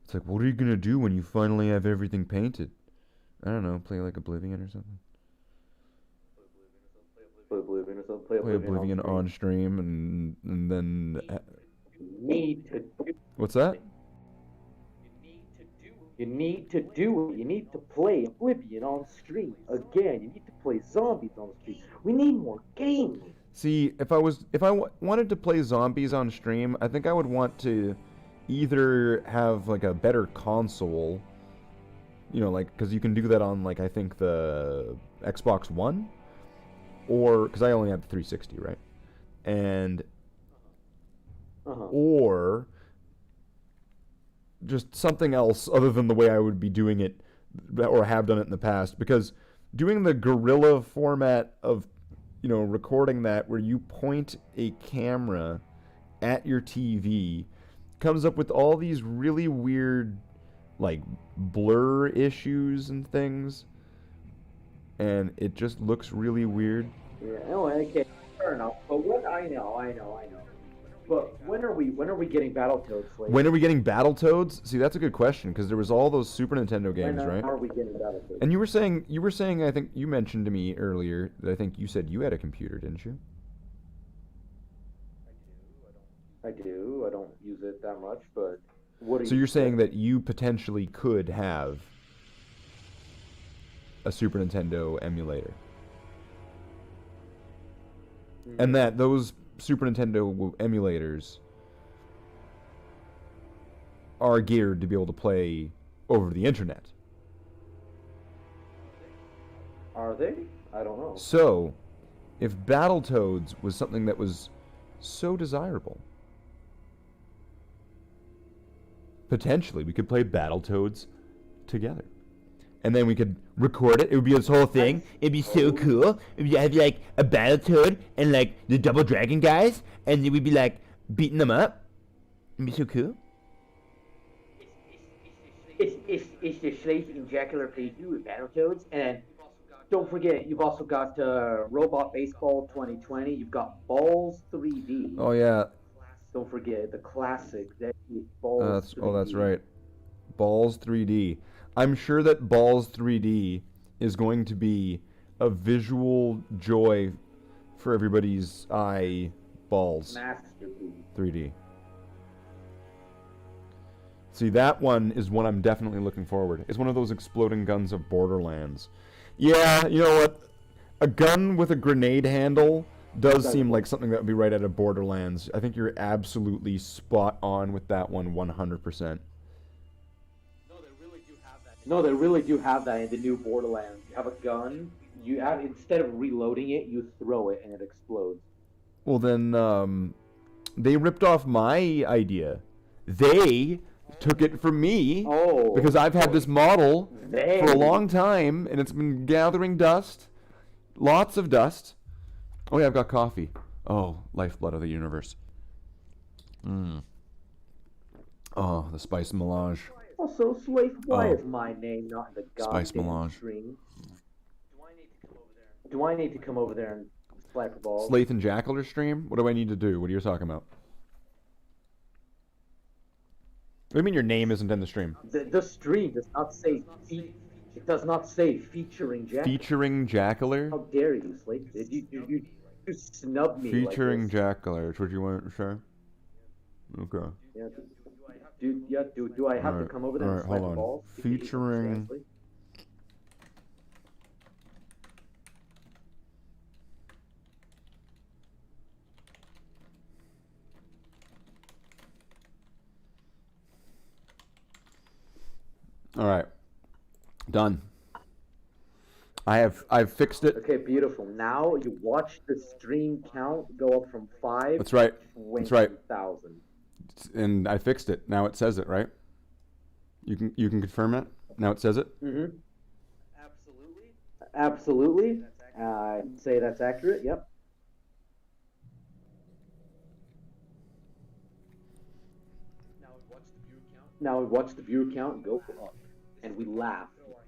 It's like, what are you going to do when you finally have everything painted? I don't know, play like Oblivion or something. Play Oblivion on stream and then... Need to do. What's that? You need to do it. You need to play Oblivion on stream. Again, you need to play Zombies on stream. We need more games. See, if I wanted to play Zombies on stream, I think I would want to either have like a better console, you know, like, because you can do that on, like, I think the Xbox One, or because I only have the 360, right? And or just something else other than the way I would be doing it or have done it in the past, because doing the guerrilla format of, you know, recording that where you point a camera at your TV comes up with all these really weird, like, blur issues and things, and it just looks really weird. Yeah, no, okay, fair enough. But what I know. But when are we getting Battletoads, Slathe? When are we getting Battletoads? See, that's a good question, because there was all those Super Nintendo games, right? When are we getting Battletoads? And you were saying, I think you mentioned to me earlier that I think you said you had a computer, didn't you? I do. I don't use it that much, but what are you... So you're saying that you potentially could have a Super Nintendo emulator? And that those Super Nintendo emulators are geared to be able to play over the internet. Are they? I don't know. So, if Battletoads was something that was so desirable, potentially we could play Battletoads together. and then we could record it. It would be this whole thing. It'd be so cool. You'd have like a Battletoad and like the Double Dragon guys, and we'd be like beating them up. It'd be so cool. It's the Slathe and Jackiler playthrough with Battletoads, and don't forget, you've also got Robot Baseball 2020. You've got Balls 3D. Oh yeah. Don't forget the classic Balls 3D. Oh, that's right. Balls 3D. I'm sure that Balls 3D is going to be a visual joy for everybody's eyeballs. Masterpiece. 3D. See, that one is one I'm definitely looking forward. It's one of those exploding guns of Borderlands. Yeah, you know what? A gun with a grenade handle does seem like something that would be right out of Borderlands. I think you're absolutely spot on with that one, 100%. No, they really do have that in the new Borderlands. You have a gun, instead of reloading it, you throw it and it explodes. Well then, they ripped off my idea. They took it from me because I've had this model for a long time and it's been gathering dust. Lots of dust. Oh yeah, I've got coffee. Oh, lifeblood of the universe. Oh, the spice melange. Also, Slathe, why is my name not in the Spice goddamn melange. string? Do I need to come over there and slap the ball? Slathe and Jackiler stream? What do I need to do? What are you talking about? What do you mean your name isn't in the stream? The stream does not say it does not say featuring Jackiler. Featuring Jackiler? How dare you, Slathe? You snub me. Featuring like this. Jackiler. That's what you want to say? Okay. Yeah, do I have to come over there and slap the ball? Featuring... Alright. Done. I've fixed it. Okay, beautiful. Now you watch the stream count go up from 5 That's right. to That's right. 20,000. And I fixed it. Now it says it, right? You can confirm it? Now it says it? Mm-hmm. Absolutely. I'd say that's accurate, yep. Now we watch the viewer count go up. And we laugh.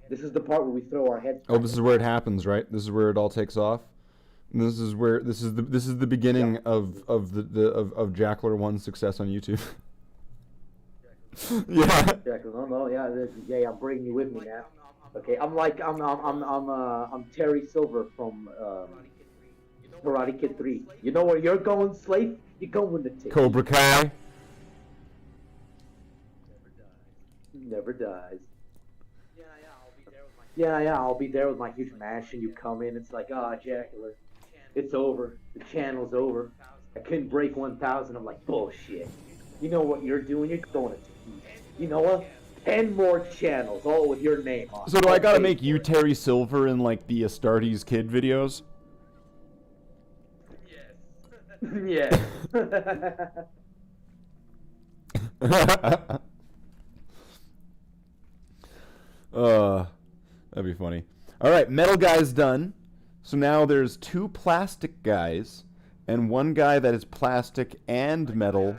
This is the part where we throw our heads back. Oh, this is where it happens, right? This is where it all takes off. And this is the beginning of Jackiler 1's success on YouTube. Yeah. Jackiler, no, yeah, I'm bringing you with me, man. Okay, I'm Terry Silver from Karate Kid 3. You know where you're going, Slathe? You're going to take Cobra Kai. Never dies. Yeah, I'll be there with my huge mash, and you come in, it's like, Jackiler, it's over. The channel's over. I couldn't break 1,000. I'm like, bullshit. You know what you're doing? You're going to teach. You know what? 10 more channels, all with your name on. So do I gotta make you Terry Silver in like the Astartes Kid videos? Yes. That'd be funny. Alright, metal guy's done. So now there's 2 plastic guys and 1 guy that is plastic and metal.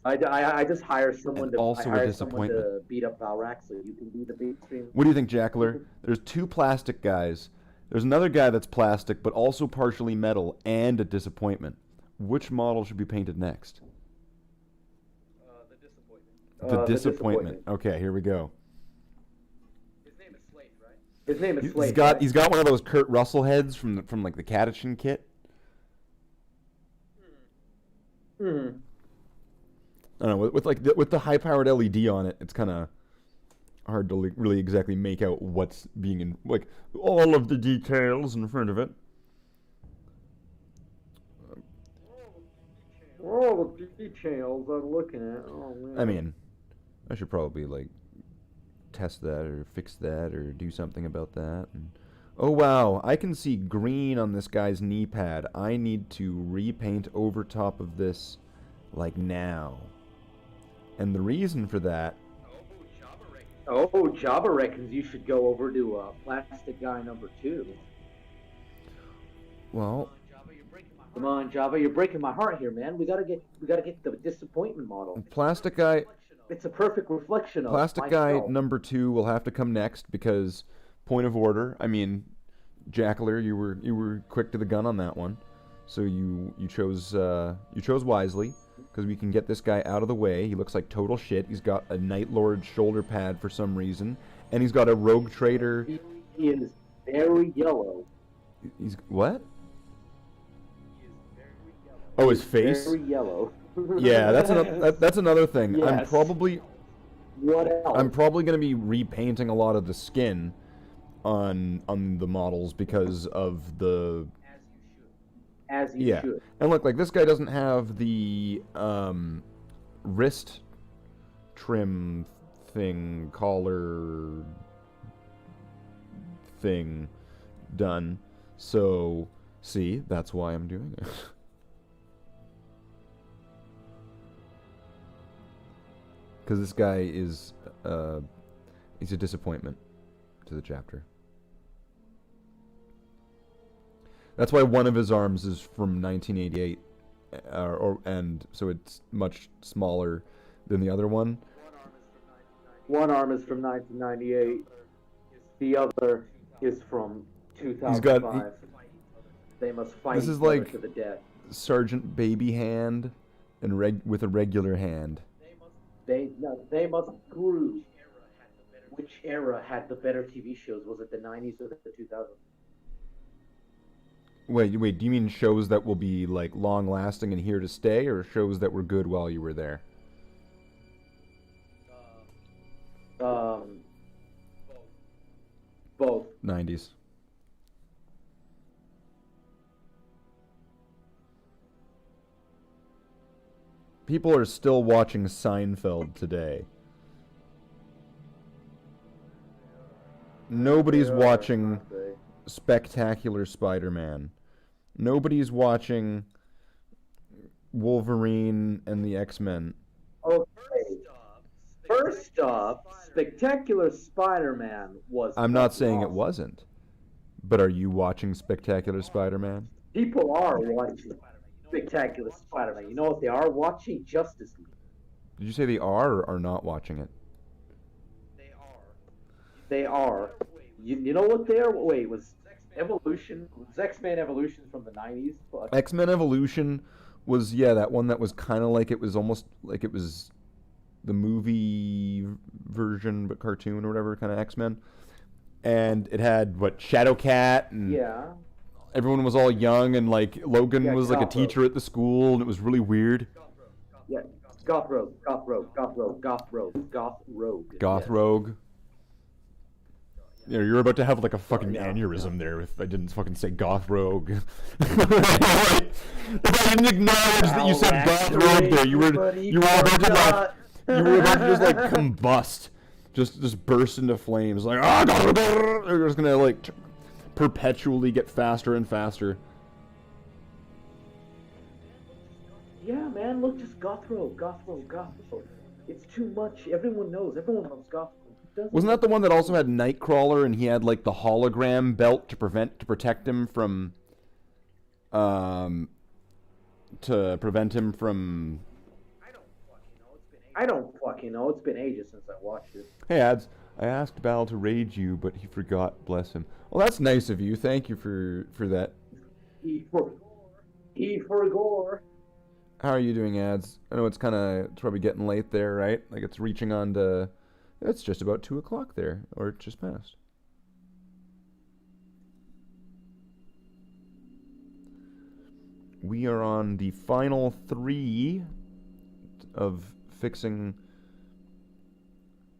I just hire someone to beat up Valrak so you can be the beat stream. What do you think, Jackiler? There's 2 plastic guys. There's another guy that's plastic but also partially metal and a disappointment. Which model should be painted next? The disappointment. Okay, here we go. His name is Slathe. He's got one of those Kurt Russell heads from like the Catachin kit. Mm-hmm. I don't know, with the high-powered LED on it, it's kind of hard to really exactly make out what's being in, like, all of the details in front of it. All the details I'm looking at. Oh man. I mean, I should probably like test that or fix that or do something about that. And, oh wow, I can see green on this guy's knee pad. I need to repaint over top of this like now. And the reason for that... Oh, Java reckons you should go over to Plastic Guy #2. Well, Come on, Java, you're breaking my heart here, man. We gotta get the disappointment model. Plastic Guy. It's a perfect reflection of Plastic Guy myself. #2 will have to come next because point of order. I mean, Jackiler, you were quick to the gun on that one, so you chose wisely because we can get this guy out of the way. He looks like total shit. He's got a Night Lord shoulder pad for some reason, and he's got a Rogue Trader. He is very yellow. He's what? Oh, his face. Very yellow. Yeah, that's another thing. Yes. I'm probably What else? going to be repainting a lot of the skin on the models because of the As you should. And look, like this guy doesn't have the wrist trim thing, collar thing done. So, see, that's why I'm doing it. Because this guy is he's a disappointment to the chapter. That's why one of his arms is from 1988, and so it's much smaller than the other one. One arm is from 1998. The other is from 2005. They must fight This is each other like to the death. Sergeant Baby Hand and with a regular hand. They must prove which era had the better TV shows. Was it the 90s or the 2000s? Wait, do you mean shows that will be like long lasting and here to stay, or shows that were good while you were there? Both. 90s. People are still watching Seinfeld today. Nobody's watching Spectacular Spider-Man. Nobody's watching Wolverine and the X-Men. Okay. First off, Spectacular Spider-Man was. I'm not saying awesome. it wasn't. But are you watching Spectacular Spider-Man? People are watching Spectacular Spider-Man. You know what they are watching? Justice League. Did you say they are or are not watching it? They are. You know what they are? Wait, was Evolution? Was X-Men Evolution from the 90s? But X-Men Evolution was, yeah, that one that was kind of like it was almost like it was the movie version but cartoon or whatever kind of X-Men. And it had, what, Shadowcat and yeah. everyone was all young and like Logan was like a Gothrogue. teacher at the school and it was really weird. Yeah. Gothrogue. Goth Rogue. You know, you're about to have like a fucking aneurysm there if I didn't fucking say Goth Rogue. If I didn't acknowledge that you said Goth Rogue there, you were about to just like combust, just burst into flames, like you're just gonna like perpetually get faster and faster. Yeah, man, look, just Gothrogue. It's too much. Everyone knows Gothrogue. Wasn't that the one that also had Nightcrawler and he had like the hologram belt to protect him from I don't fucking know. It's been ages since I watched it. Hey Ads, I asked Bal to raid you, but he forgot, bless him. Well, that's nice of you. Thank you for that. E for gore. How are you doing, Ads? I know it's probably getting late there, right? Like it's reaching on to, it's just about 2 o'clock there, or it just passed. We are on the final 3 of fixing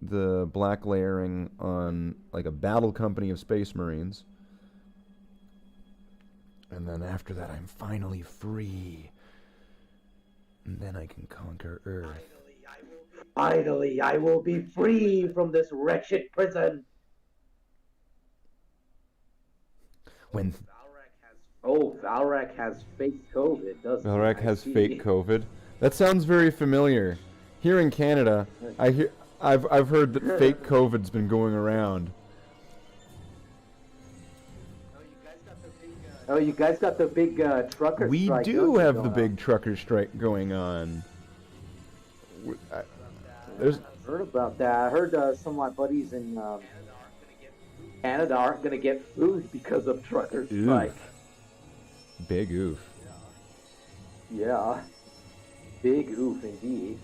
the black layering on like a battle company of Space Marines. And then after that, I'm finally free. And then I can conquer Earth. Finally, I will be free from this wretched prison. When Valrak has fake COVID, doesn't Valrak he? has fake COVID. That sounds very familiar. Here in Canada, I've heard that fake COVID's been going around. Oh, you guys got the big trucker We strike. do have the going big on. trucker strike going on. There's I heard about that. I heard some of my buddies in Canada aren't going to get food because of trucker strike. big oof. Yeah. Big oof indeed.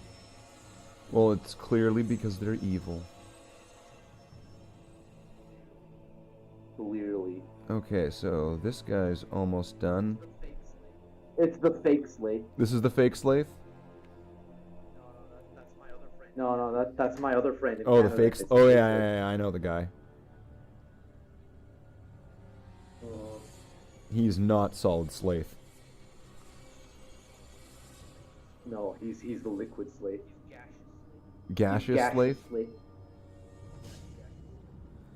Well, it's clearly because they're evil. Clearly. Okay, so this guy's almost done. It's the fake Slathe. This is the fake Slathe? No, that's my other friend. In Oh, the Canada. fake. It's the Oh fake yeah, Slathe. yeah, yeah, I know the guy. He's not solid Slathe. No, he's the liquid Slathe. Gaseous Slathe?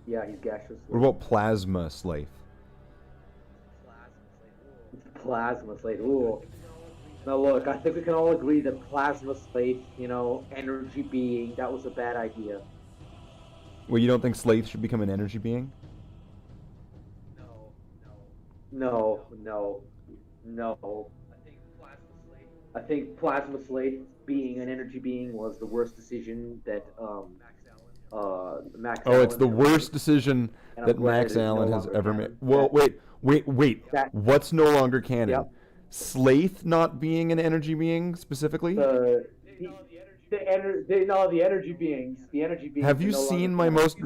Yeah, he's gaseous What Slathe. about plasma Slathe? Plasma Slathe. Ooh. Now look, I think we can all agree that plasma Slathe, energy being, that was a bad idea. Well, you don't think Slathe should become an energy being? No. I think plasma Slathe being an energy being was the worst decision that Max Oh, it's Allen the ever worst made. decision And I'm that glad Max it is no Allen has longer ever made. canon. Well, wait. That- What's no longer canon? Yep. Slathe not being an energy being specifically? The energy beings. The energy beings. Have you are no longer seen my canon. most?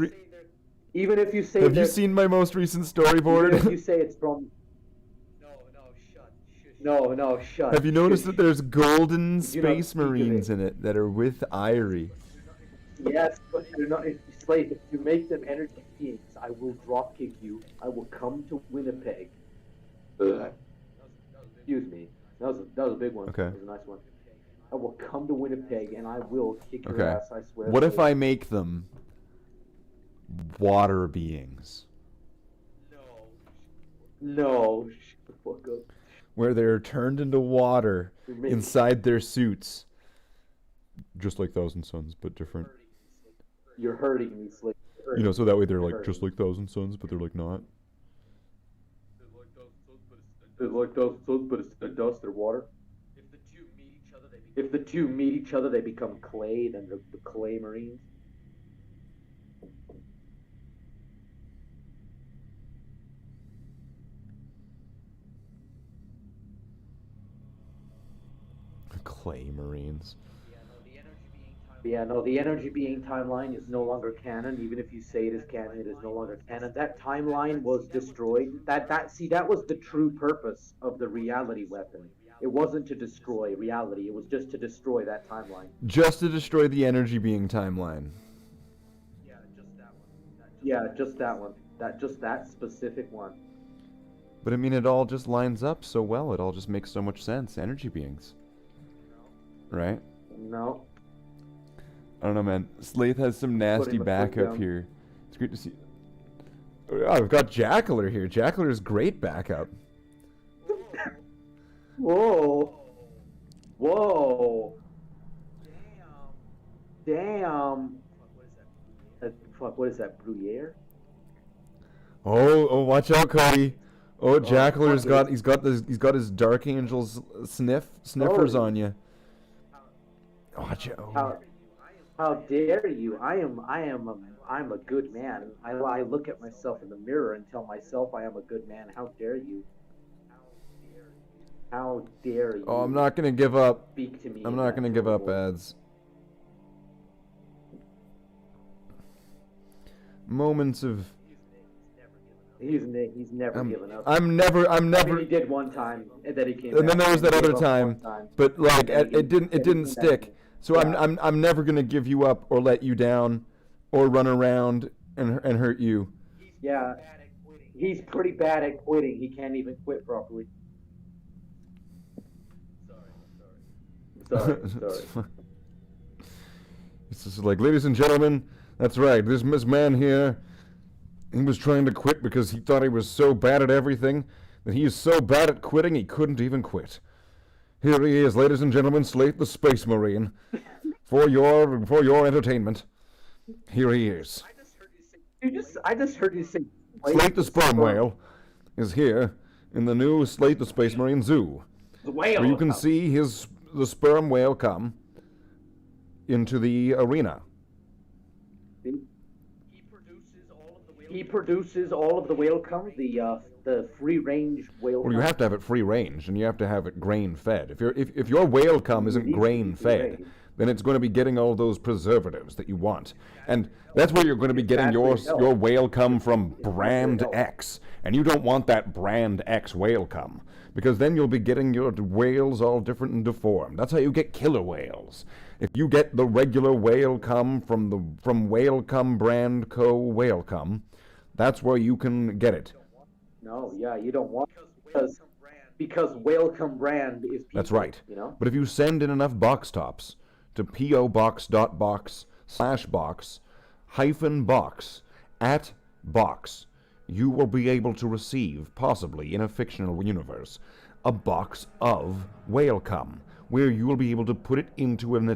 Even if you say Have you they're- seen my most recent even if you storyboard? say it's from. No, shut. Have you noticed that there's golden Do not space speak of marines it. in it that are with Irie? Yes, but you're not. Slave, if you make them energy beings, I will drop kick you. I will come to Winnipeg. Excuse me. That was a big one. Okay. That was a nice one. I will come to Winnipeg and I will kick your Okay. ass. I swear. What if I make them water beings, No. Shut the fuck up. where they're turned into water You're making- inside their suits, just like Thousand Suns, but different. You're hurting me, Slave. You know, so that way they're You're like hurting just like Thousand Suns, but they're like not. It's like dust, but instead of dust, they're water. If the two meet each other, they become clay. Then they're the clay marines. Clay Marines. Yeah, no, the energy being timeline is no longer canon. Even if you say it is canon, it is no longer canon. That timeline was destroyed. That was the true purpose of the reality weapon. It wasn't to destroy reality. It was just to destroy that timeline. Just to destroy the energy being timeline. Yeah, just that one. Just that specific one. But I mean, it all just lines up so well. It all just makes so much sense. Energy beings. Right? No. I don't know, man. Slathe has some nasty Putting the foot backup down. here. It's great to see. Oh, we've got Jackiler here. Jackiler is great backup. Whoa. Whoa. Damn. Fuck, what is that? Bruyere? Oh, watch out, Cody. Oh, Jackiler's fuck he's got his Dark Angel's sniffers Oh. on you. Watch out. How dare you? I'm a good man. I look at myself in the mirror and tell myself I am a good man. How dare you? How dare you? Oh, I'm not gonna give up. Speak to me. I'm in not that gonna give up, horrible- ads. Moments of. He's never given up. I'm never. I mean, he did one time, and then he came. And then back there was that he other gave up one time, but like And then it didn't he came back. stick. So Yeah. I'm never gonna give you up or let you down, or run around and hurt you. Yeah, he's pretty bad at quitting. He can't even quit properly. Sorry. It's just like, ladies and gentlemen, that's right. This man here, he was trying to quit because he thought he was so bad at everything that he is so bad at quitting he couldn't even quit. Here he is, ladies and gentlemen, Slathe the Space Marine, for your entertainment. Here he is. I just heard you say. Slathe the sperm whale is here in the new Slathe the Space Marine Zoo, Whale. where you can see the sperm whale come into the arena. He produces all of the whale cum, the free range whale. Well, you have to have it free range, and you have to have it grain fed. If your whale cum isn't grain fed, then it's going to be getting all those preservatives that you want, and that's where you're going to be getting your whale cum from Brand X, and you don't want that Brand X whale cum, because then you'll be getting your whales all different and deformed. That's how you get killer whales. If you get the regular whale cum from Whale Cum Brand Co. Whale Cum, that's where you can get it. No, yeah, you don't want because Whale Cum Brand is. People, that's right. You know. But if you send in enough box tops to PO.box/box-box you will be able to receive, possibly in a fictional universe, a box of whale cum, where you will be able to put it into a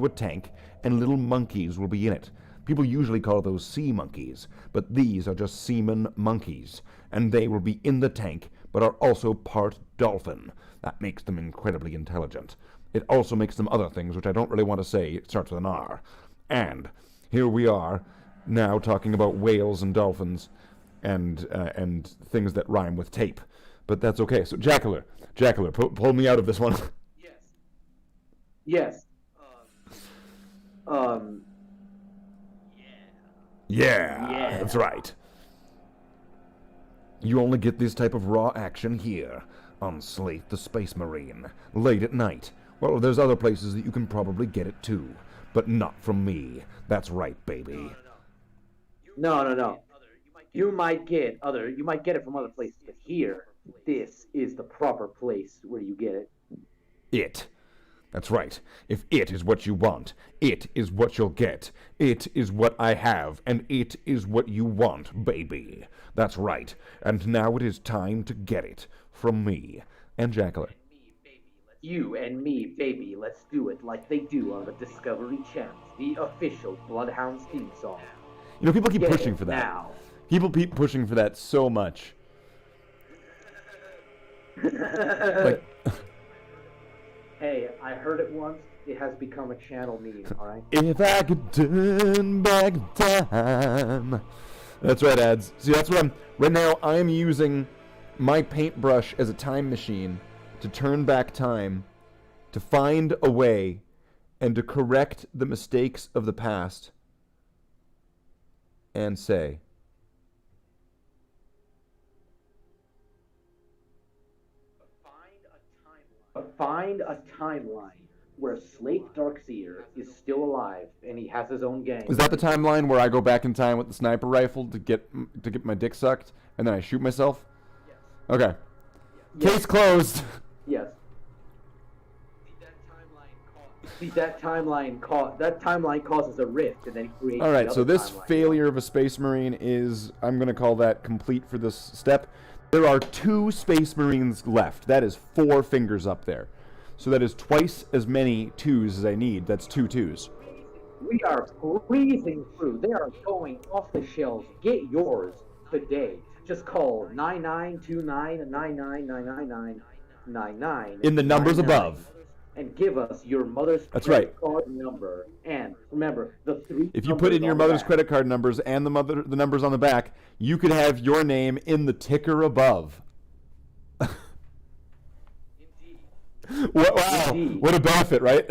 tank, and little monkeys will be in it. People usually call those sea monkeys, but these are just seaman monkeys, and they will be in the tank, but are also part dolphin. That makes them incredibly intelligent. It also makes them other things, which I don't really want to say. It starts with an R. And here we are, now talking about whales and dolphins, and things that rhyme with tape. But that's okay. So Jackiler, pull me out of this one. Yes. Yeah, that's right. You only get this type of raw action here on Slathe the Space Marine, late at night. Well, there's other places that you can probably get it too, but not from me. That's right, baby. No. You might get it from other places, but here, this is the proper place where you get it. It. That's right. If it is what you want, it is what you'll get. It is what I have, and it is what you want, baby. That's right. And now it is time to get it from me and Jackiler. You and me, baby. Let's do it like they do on the Discovery Channel, the official Bloodhounds theme song. You know, people keep pushing for that. Now. People keep pushing for that so much. Like... Hey, I heard it once. It has become a channel meme, alright? If I could turn back time. That's right, ads. See, that's what right now I'm using my paintbrush as a time machine to turn back time, to find a way, and to correct the mistakes of the past, and say, find a timeline where Slathe Darkseer is still alive and he has his own gang. Is that the timeline where I go back in time with the sniper rifle to get my dick sucked and then I shoot myself? Yes. Okay. Yes. Case closed. Yes. See, that timeline causes a rift and then creates. All right. So this timeline. failure of a Space Marine is, I'm going to call that complete for this step. There are 2 Space Marines left. That is 4 fingers up there. So that is twice as many 2s as I need. That's 2 2s. We are breezing through. They are going off the shelves. Get yours today. Just call 9929-999999 in the numbers above. And give us your mother's credit card number. And remember, the 3 if you put in your mother's credit card numbers and the numbers on the back, you could have your name in the ticker above. Indeed. Wow. Indeed. What a benefit, right?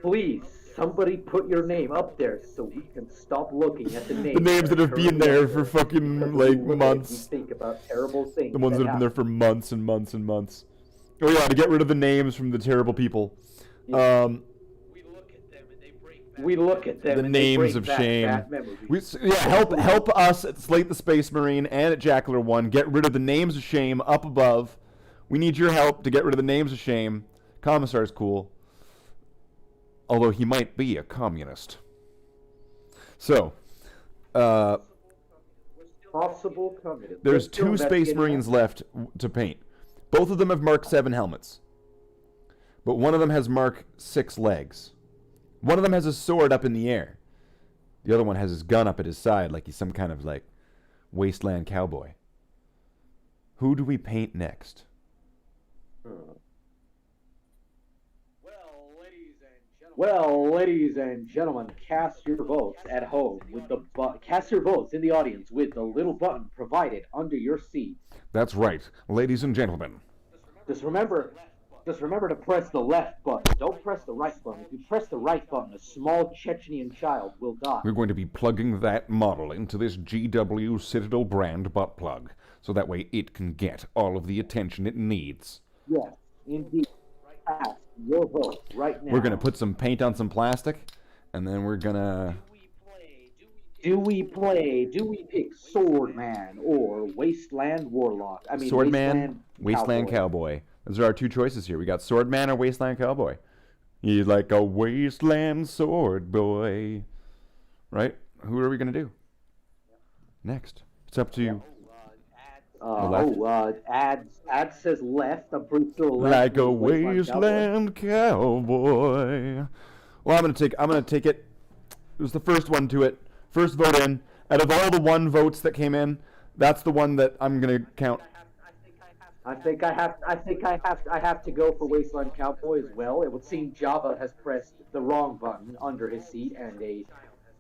Please, somebody put your name up there so we can stop looking at the names. The names that have been there for fucking, like, months. Think about terrible things. The ones that have been there for months and months and months. Oh yeah, to get rid of the names from the terrible people. Yeah. We look at them. The and names of shame. Help us at Slathe the Space Marine and at Jackiler 1 get rid of the names of shame up above. We need your help to get rid of the names of shame. Commissar's cool. Although he might be a communist. So, possible communist. There's 2 Space Marines left to paint. Both of them have Mark 7 helmets. But one of them has Mark 6 legs. One of them has a sword up in the air. The other one has his gun up at his side like he's some kind of, like, wasteland cowboy. Who do we paint next? Well, ladies and gentlemen, cast your votes at home with the cast your votes in the audience with the little button provided under your seats. That's right, ladies and gentlemen. Just remember to press the left button. Don't press the right button. If you press the right button, a small Chechenian child will die. We're going to be plugging that model into this GW Citadel brand butt plug, so that way it can get all of the attention it needs. Yes, indeed. Cast your vote right now. We're going to put some paint on some plastic, and then we're going to... Do we pick Swordman or Wasteland Warlock? Swordman, Wasteland Cowboy. Those are our two choices here. We got Swordman or Wasteland Cowboy. He's like a wasteland sword boy. Right? Who are we going to do? Next. It's up to you. Ad says left. I'm pretty sure left. Like a wasteland cowboy. Well, I'm gonna take it. It was the first one to it. First vote in. Out of all the one votes that came in, that's the one that I'm gonna count. I think I have to go for Wasteland Cowboy as well. It would seem Java has pressed the wrong button under his seat, and a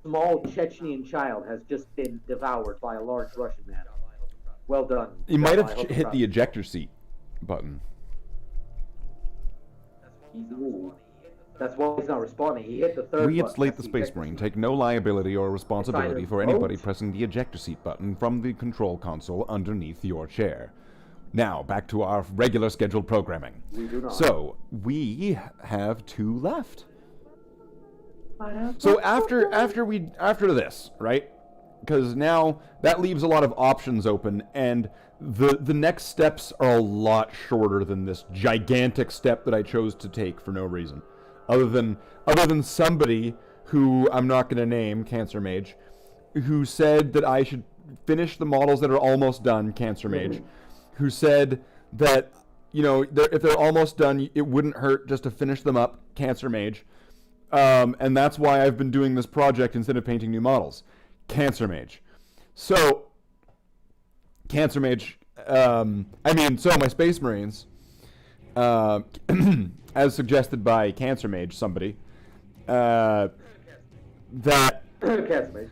small Chechenian child has just been devoured by a large Russian man. Well done. He might have hit the ejector seat button. Ooh. That's why he's not responding. He hit the third We at button. Slathe the Space Marine take no liability or responsibility for anybody pressing the ejector seat button from the control console underneath your chair. Now, back to our regular scheduled programming. We do not. So, we have two left. So after this, right? Because now that leaves a lot of options open, and the next steps are a lot shorter than this gigantic step that I chose to take for no reason, other than somebody who I'm not going to name, Cancer Mage, who said that I should finish the models that are almost done, Cancer Mage, who said that, you know, if they're almost done, it wouldn't hurt just to finish them up, Cancer Mage, and that's why I've been doing this project instead of painting new models. Cancer Mage. So, Cancer Mage, my Space Marines, as suggested by Cancer Mage, somebody, that... Cancer Mage.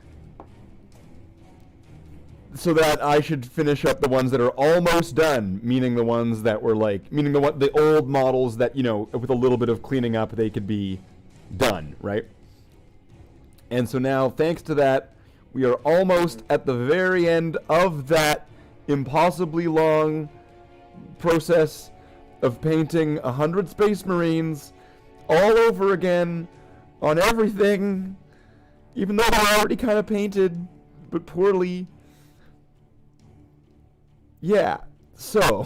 So that I should finish up the ones that are almost done, meaning the ones that were the old models that, you know, with a little bit of cleaning up, they could be done, right? And so now, thanks to that, we are almost at the very end of that impossibly long process of painting 100 Space Marines all over again on everything, even though they're already kind of painted, but poorly. Yeah, so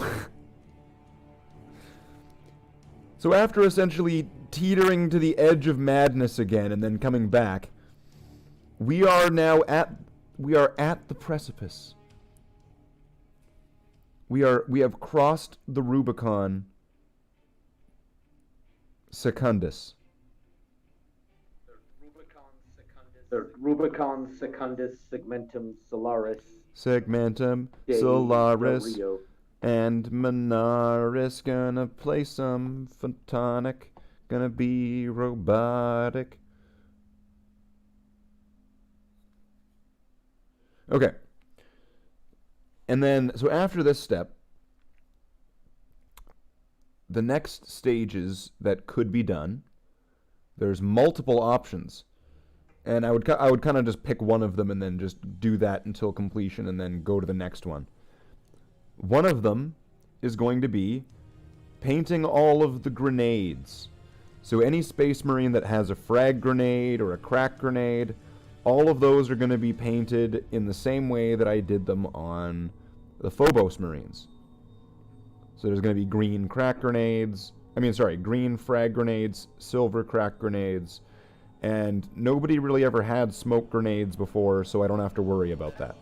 after essentially teetering to the edge of madness again and then coming back, we are at the precipice. We have crossed the Rubicon Secundus. The Rubicon Secundus Segmentum Solaris. Segmentum Day Solaris. Del Rio. And Monaris gonna play some photonic. Gonna be robotic. Okay. And then, so after this step, the next stages that could be done, there's multiple options. And I would kind of just pick one of them and then just do that until completion and then go to the next one. One of them is going to be painting all of the grenades. So any Space Marine that has a frag grenade or a crack grenade, all of those are going to be painted in the same way that I did them on the Phobos Marines. So there's going to be green frag grenades, silver crack grenades, and nobody really ever had smoke grenades before, so I don't have to worry about that.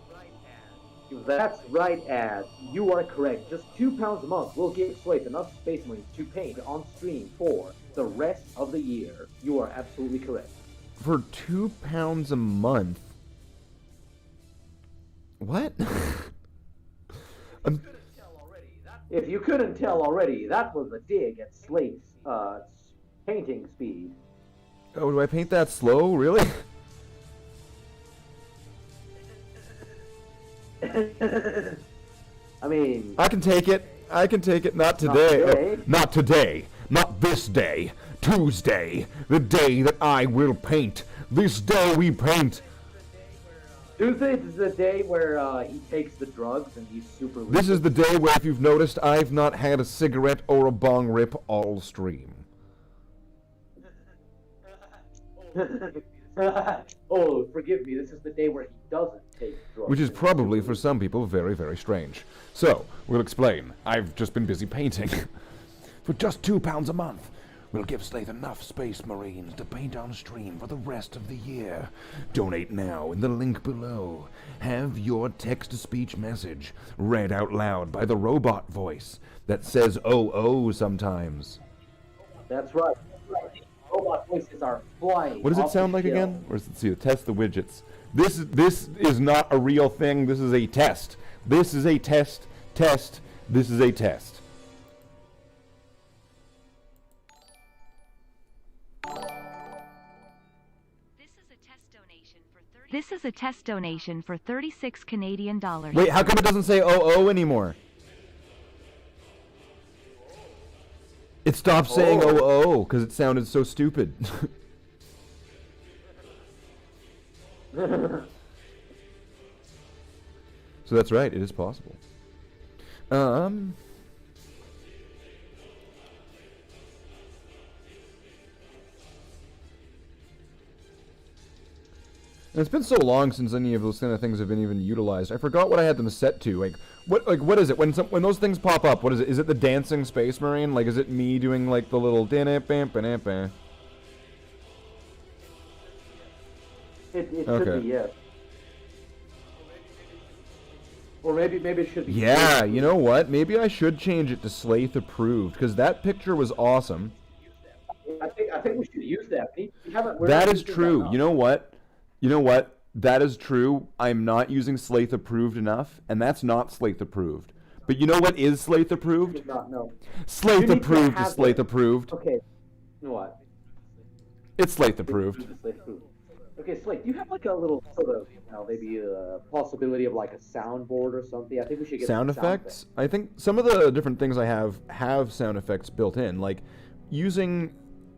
That's right, Ad. You are correct. Just £2 a month will give Slathe enough Space Marines to paint on stream for the rest of the year. You are absolutely correct. For £2 a month? What? If you couldn't tell already, that was a dig at Slate's painting speed. Oh, do I paint that slow? Really? I mean... I can take it. I can take it. Not today. Not today. Not this day. Tuesday. The day that I will paint. This day we paint. Tuesday is the day where he takes the drugs and he's super... This is the day where, if you've noticed, I've not had a cigarette or a bong rip all stream. Oh, forgive me. This is the day where he doesn't take drugs. Which is probably, for some people, very, very strange. So, we'll explain. I've just been busy painting. For just £2 a month, we'll give Slathe enough Space Marines to paint on stream for the rest of the year. Donate now in the link below. Have your text-to-speech message read out loud by the robot voice that says "oh" sometimes. That's right. Robot voices are flying. What does it sound like again? Or let's see, test the widgets. This is not a real thing. This is a test. This is a test. Test. This is a test. This is a test donation for 36 Canadian dollars. Wait, how come it doesn't say "oh" anymore? It stopped saying "oh" because it sounded so stupid. So that's right, it is possible. And it's been so long since any of those kind of things have been even utilized. I forgot what I had them set to. What is it when those things pop up? What is it? Is it the dancing Space Marine? Like, is it me doing like the little din-it-bam-bam-bam? It should be, yes. Or maybe it should be. Yeah, you know what? Maybe I should change it to Slathe approved, because that picture was awesome. I think we should use that. That is true. You know what? You know what? That is true. I'm not using Slathe approved enough, and that's not Slathe approved. But you know what is Slathe approved? No. Slathe approved is Slathe approved. Okay. You know what? It's Slathe approved. Okay, Slathe, do you have like a little sort of, maybe a possibility of like a soundboard or something? I think we should get sound effects. I think some of the different things I have sound effects built in, like using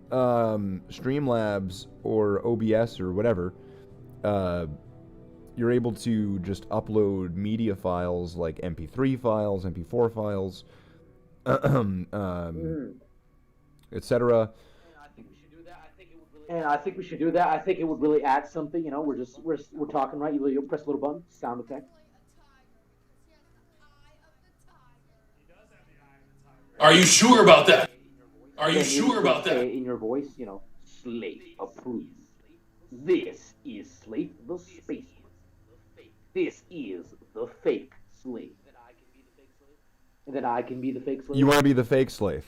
Streamlabs or OBS or whatever. You're able to just upload media files like MP3 files, MP4 files, etc. And I think we should do that. I think it would really add something. We're talking, right? You'll press a little button, sound effect. Are you sure about that? Are you sure about that? In your voice, Slathe approved. This is Slathe the Space Marine. This is the fake Slathe. And then I can be the fake Slathe. You want to be the fake Slathe?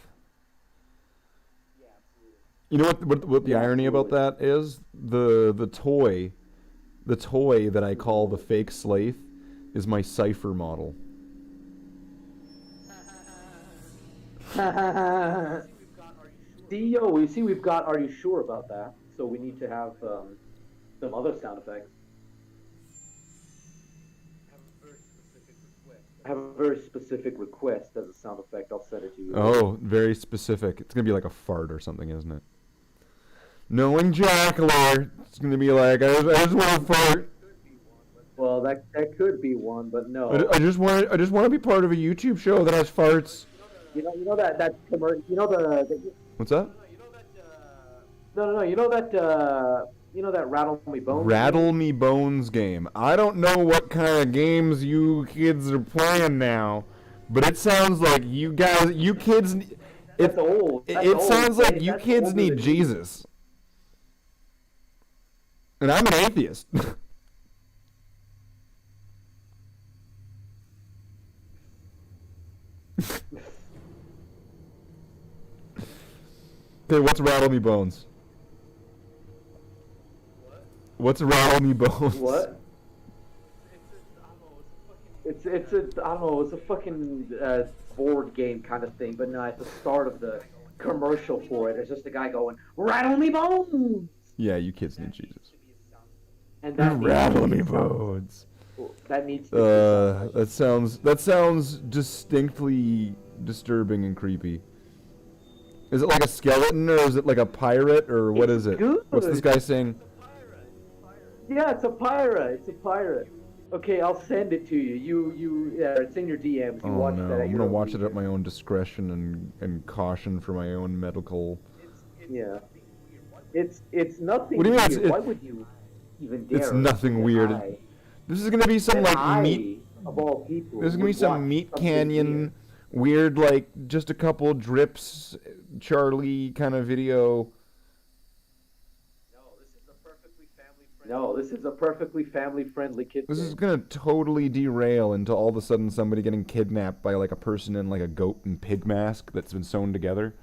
You know what the irony about that is? The toy that I call the fake Slathe is my Cypher model. We see we've got Are You Sure About That? So we need to have some other sound effects. I have a very specific request as a sound effect. I'll send it to you. Oh, very specific. It's going to be like a fart or something, isn't it? Knowing Jackiler, it's going to be like, I just want to fart. Well, that could be one, but no. I just want to be part of a YouTube show that has farts. You know that commercial. What's that? No. You know that Rattle Me Bones. Rattle Me Bones game. I don't know what kind of games you kids are playing now, but it sounds like you kids. That's old. It sounds like you kids need Jesus. And I'm an atheist. Okay, what's Rattle Me Bones? What's Rattle Me Bones? What? It's a I don't know. It's a fucking board game kind of thing, but no, at the start of the commercial for it, there's just a guy going, "Rattle me bones." Yeah, you kids need Jesus. And that Rattle Me Bones. That needs to be That sounds distinctly disturbing and creepy. Is it like a skeleton, or is it like a pirate, or what is it? Good. What's this guy saying? Yeah, it's a pirate. It's a pirate. Okay, I'll send it to you. Yeah, it's in your DMs. You Oh watch no, that. I'm gonna watch it at my own discretion and caution for my own medical. Yeah. It's nothing. What do you mean? Weird. Why would you even dare? It's nothing weird. I, This is gonna be some like I, meat. of all people. There's gonna be would some watch meat something canyon, weird like just a couple drips, Charlie kind of video. No, this is a perfectly family-friendly kid. This is gonna totally derail into all of a sudden somebody getting kidnapped by like a person in like a goat and pig mask that's been sewn together.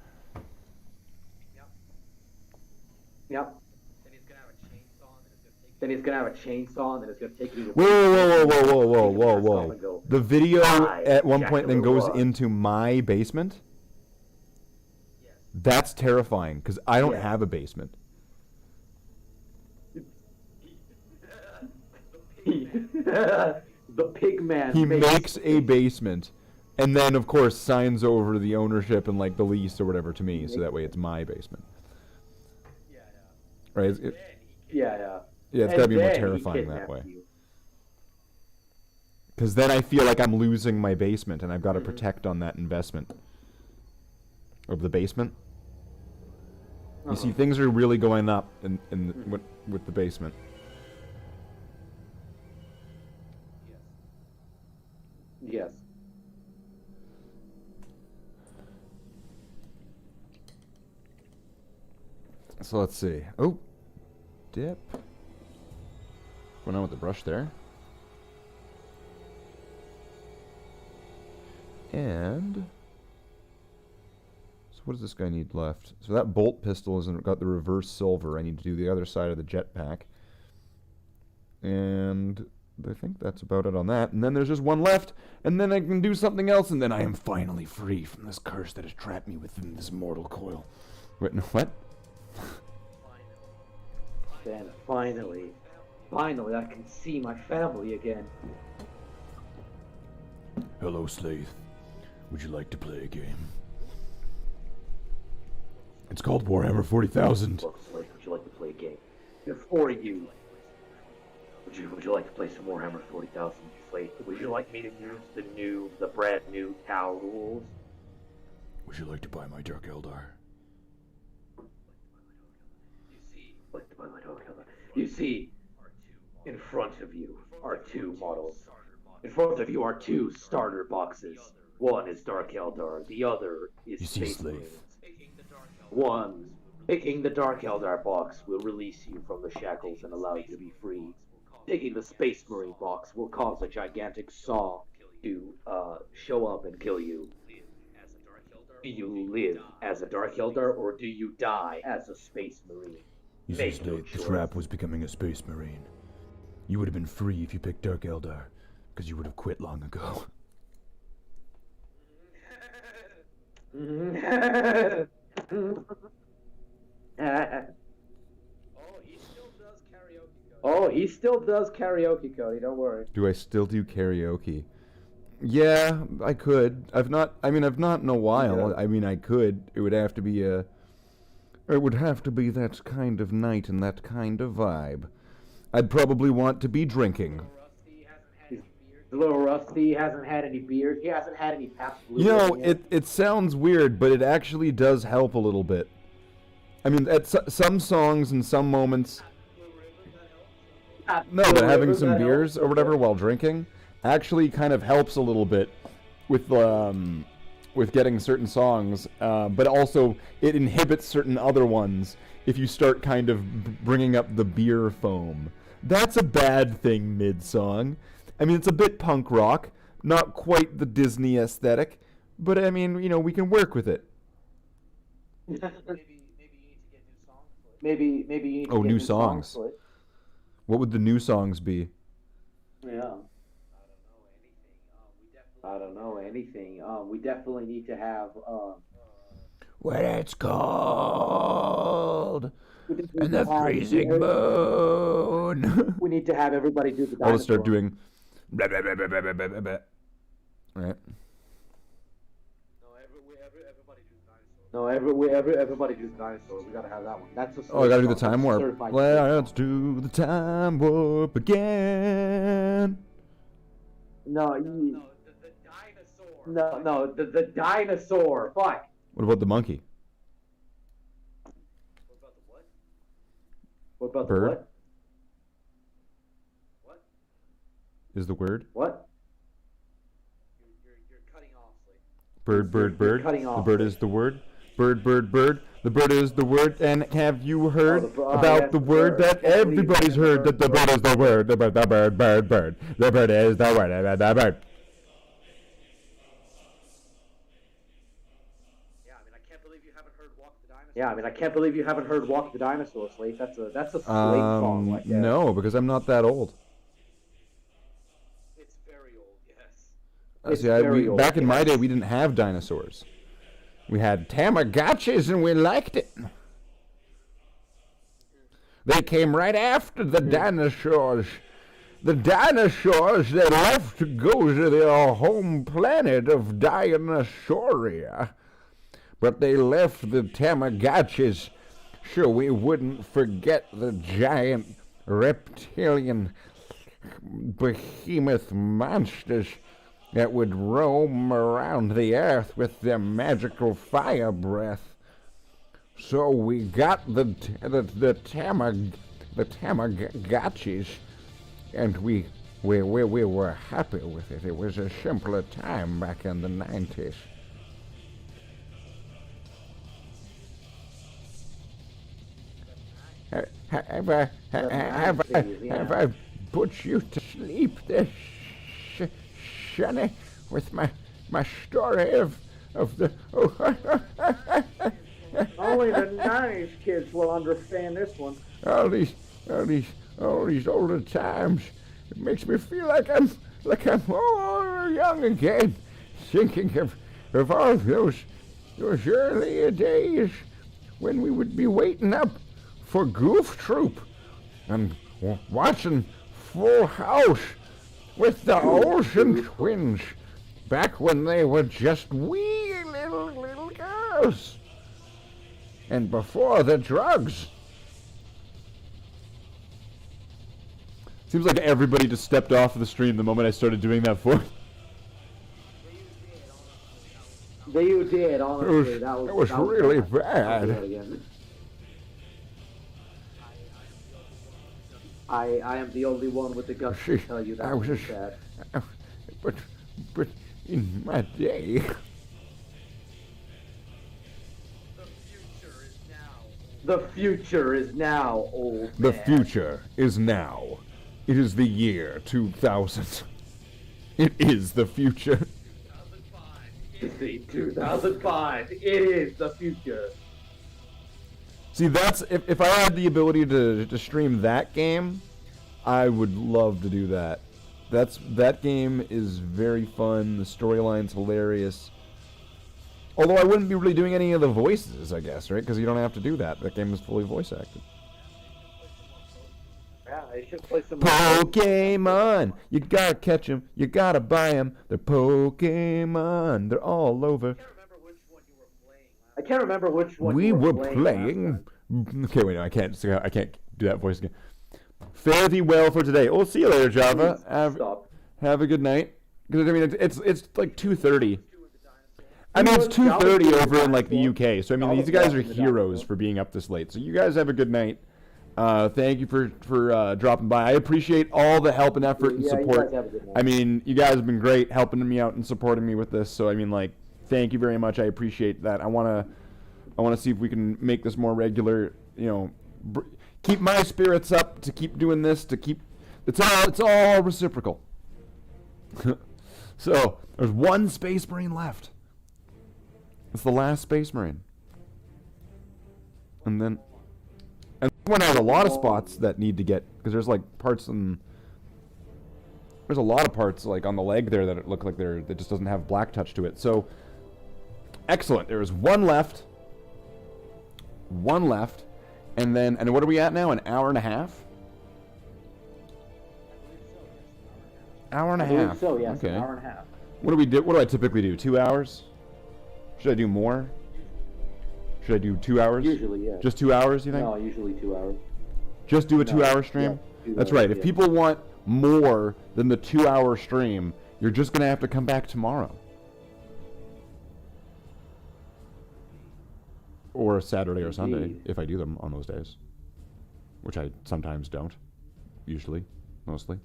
Yep. Then he's gonna have a chainsaw, and then it's gonna take you to. Whoa. The video at one point then goes Jackiler. into my basement. That's terrifying because I don't Yeah. have a basement. The pig man. He makes a basement, and then of course signs over the ownership and like the lease or whatever to me, so that way it's my basement. Right? Yeah. Yeah, it's And gotta be more then he terrifying that kidnaps way. you. Because then I feel like I'm losing my basement, and I've got to Mm-hmm. protect on that investment of the basement. You see, things are really going up with the basement. Yes. So let's see. Oh, dip. What's going on with the brush there? And so what does this guy need left? So that bolt pistol hasn't got the reverse silver. I need to do the other side of the jetpack. And I think that's about it on that. And then there's just one left, and then I can do something else, and then I am finally free from this curse that has trapped me within this mortal coil. Wait, no, what? Then finally I can see my family again. Hello, Slathe. Would you like to play a game? It's called Warhammer 40,000. Look, Slathe, would you like to play a game? Before you. Would you like to play some Warhammer 40,000, Slathe? Would you like me to use the brand new Tau rules? Would you like to buy my Dark Eldar? You see, in front of you are two models. In front of you are two starter boxes. One is Dark Eldar, the other is You see, Space Slathe. Marines. One, picking the Dark Eldar box will release you from the shackles and allow you to be free. Taking the Space Marine box will cause a gigantic saw to show up and kill you. Do you live as a Dark Eldar, or do you die as a Space Marine? You see, Make no Slathe, the choice. trap was becoming a Space Marine. You would have been free if you picked Dark Eldar, because you would have quit long ago. Oh, he still does karaoke, Cody. Don't worry. Do I still do karaoke? Yeah, I could. I've not in a while. Yeah. I mean, I could. It would have to be that kind of night and that kind of vibe. I'd probably want to be drinking. He's a little rusty. He hasn't had any beers. He hasn't had any Pabst Blue You know, Ribbon yet. it sounds weird, but it actually does help a little bit. I mean, at some songs and some moments. No, but having some beers or whatever while drinking actually kind of helps a little bit with getting certain songs, but also it inhibits certain other ones if you start kind of bringing up the beer foam. That's a bad thing mid-song. I mean, it's a bit punk rock, not quite the Disney aesthetic, but I mean, we can work with it. Maybe you need to Oh, get new songs. Slathe. What would the new songs be? Yeah. I don't know anything. We definitely need to have. When it's cold We just need and to the have freezing moon. We need to have everybody do the dinosaur. I'll start doing. Blah, blah, blah, blah, blah, blah, blah, blah. Right. No, everybody do the dinosaur. We gotta have that one. That's a. Oh, I gotta do the Slathe song. time That's warp. certified Let's do the time warp again. No, the dinosaur. No, the dinosaur. Fuck. What about the monkey? What about Bird? the what? Is the word? What? Bird, bird, bird. cutting The off. bird is the word. Bird, bird, bird. The bird is the word. And have you heard about yes, the the word bird. that I can't believe everybody's you heard? haven't That the bird is the word. The bird, the bird, bird, bird. The bird is the word. The bird. Yeah, I mean, I can't believe you haven't heard "Walk the Dinosaur," Slathe. That's a Slathe song. Like that. No, because I'm not that old. It's very old. Yes. It's very old, Back in my yes. day, we didn't have dinosaurs. We had Tamagotchis, and we liked it. They came right after the dinosaurs. The dinosaurs, they left to go to their home planet of Dinosauria. But they left the Tamagotchis so we wouldn't forget the giant reptilian behemoth monsters that would roam around the earth with their magical fire breath. So we got the Tamagotchis, and we were happy with it. It was a simpler time back in the 90s. Have I put you to sleep there, Shunny, with my story of the... Only the '90s kids will understand this one. all these older times. It makes me feel like I'm young again, thinking of all those earlier days when we would be waiting up for Goof Troop and watching Full House with the Olsen twins back when they were just wee little girls and before the drugs. Seems like everybody just stepped off of the stream the moment I started doing that for. You did, honestly. That was really bad. I'll do bad. it again. I am the only one with the guts to tell you that I was was just, bad. but in my day, The future is now, old the man. future is now. It is the year 2000. It is the future. See, 2005. It is the future. See, that's if I had the ability to stream that game, I would love to do that. That game is very fun. The storyline's hilarious. Although I wouldn't be really doing any of the voices, I guess, right? Because you don't have to do that. That game is fully voice acted. Yeah, they should play some. Pokemon, you gotta catch 'em, you gotta buy 'em. They're Pokemon, they're all over. I can't remember which one. We you were last playing. time. Okay, wait, no, I can't do that voice again. Fare thee well for today. We'll see you later, Java. Stop. Have a good night. Because I mean, it's like 2:30. I mean, You it's know, 2:30 Java over in like the is UK. So I mean, Java these guys is are the heroes Java. for being up this late. So you guys have a good night. Thank you for dropping by. I appreciate all the help and effort and Yeah, you support. guys have a good night. I mean, you guys have been great helping me out and supporting me with this. So I mean, like, thank you very much. I appreciate that. I wanna see if we can make this more regular. You know, keep my spirits up to keep doing this. To keep it's all reciprocal. So there's one Space Marine left. It's the last Space Marine. And then... And this one has a lot of spots that need to get... Because there's, like, parts in... There's a lot of parts, like, on the leg there that look like that just doesn't have black touch to it. So, excellent. There is one left. One left. And then... And what are we at now? An hour and a half? Hour and a half. So, yes, okay. an hour and a half. What do we do? What do I typically do? 2 hours? Should I do more? Should I do 2 hours? Usually, yeah. Just 2 hours, you think? No, usually 2 hours. Just do a 2-hour stream? Yeah, That's 2 right. hours, If yeah. people want more than the 2-hour stream, you're just going to have to come back tomorrow. Or Saturday or Sunday, Indeed. if I do them on those days. Which I sometimes don't. Usually. Mostly.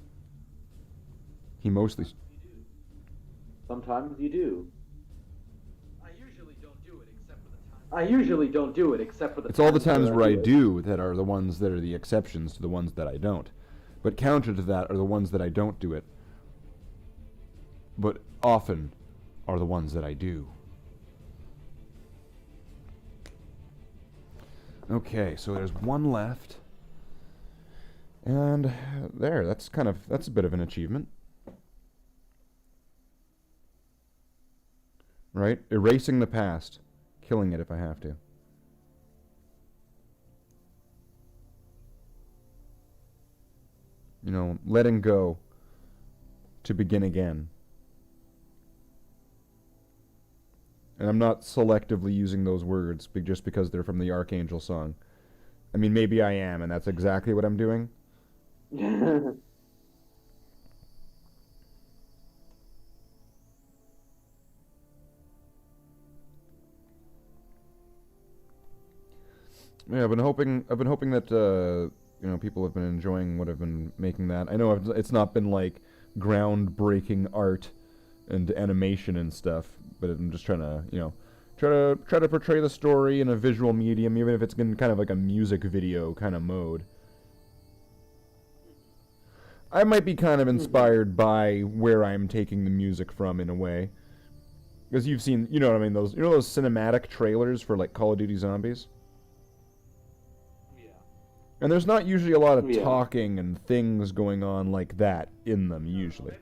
He mostly... Sometimes you do. I usually don't do it except for the It's all the times times that where I it. do that are the ones that are the exceptions to the ones that I don't. But counter to that are the ones that I don't do it. But often are the ones that I do. Okay, so there's one left. And there, that's a bit of an achievement. Right? Erasing the past. Killing it if I have to. You know, letting go to begin again. And I'm not selectively using those words just because they're from the Archangel song. I mean, maybe I am, and that's exactly what I'm doing. Yeah, I've been hoping that you know, people have been enjoying what I've been making that. I know it's not been like groundbreaking art and animation and stuff, but I'm just trying to, you know, try to portray the story in a visual medium, even if it's in kind of like a music video kind of mode. I might be kind of inspired by where I'm taking the music from in a way. Because you've seen, you know what I mean, those cinematic trailers for like Call of Duty Zombies? And there's not usually a lot of talking and things going on like that in them, usually.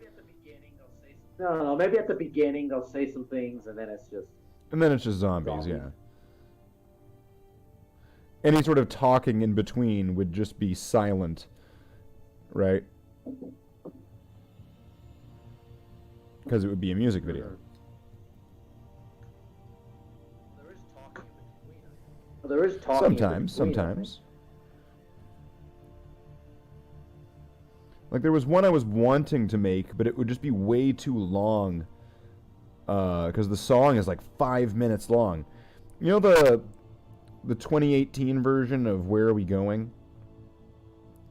No, maybe at the beginning they'll say some things, and then it's just... And then it's just zombies, yeah. Any sort of talking in between would just be silent, right? Because it would be a music video. There is talking in between. Sometimes. Like, there was one I was wanting to make, but it would just be way too long. Because the song is like 5 minutes long. You know the 2018 version of Where Are We Going?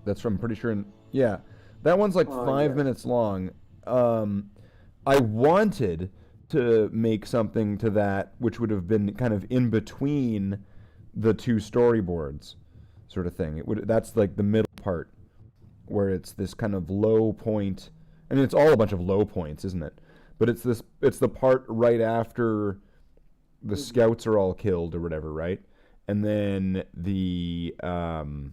That's from, pretty sure, yeah. That one's like 5 minutes long. I wanted to make something to that which would have been kind of in between the two storyboards, sort of thing. That's like the middle part, where it's this kind of low point. I mean, it's all a bunch of low points, isn't it? But it's the part right after the scouts are all killed or whatever, right? And then and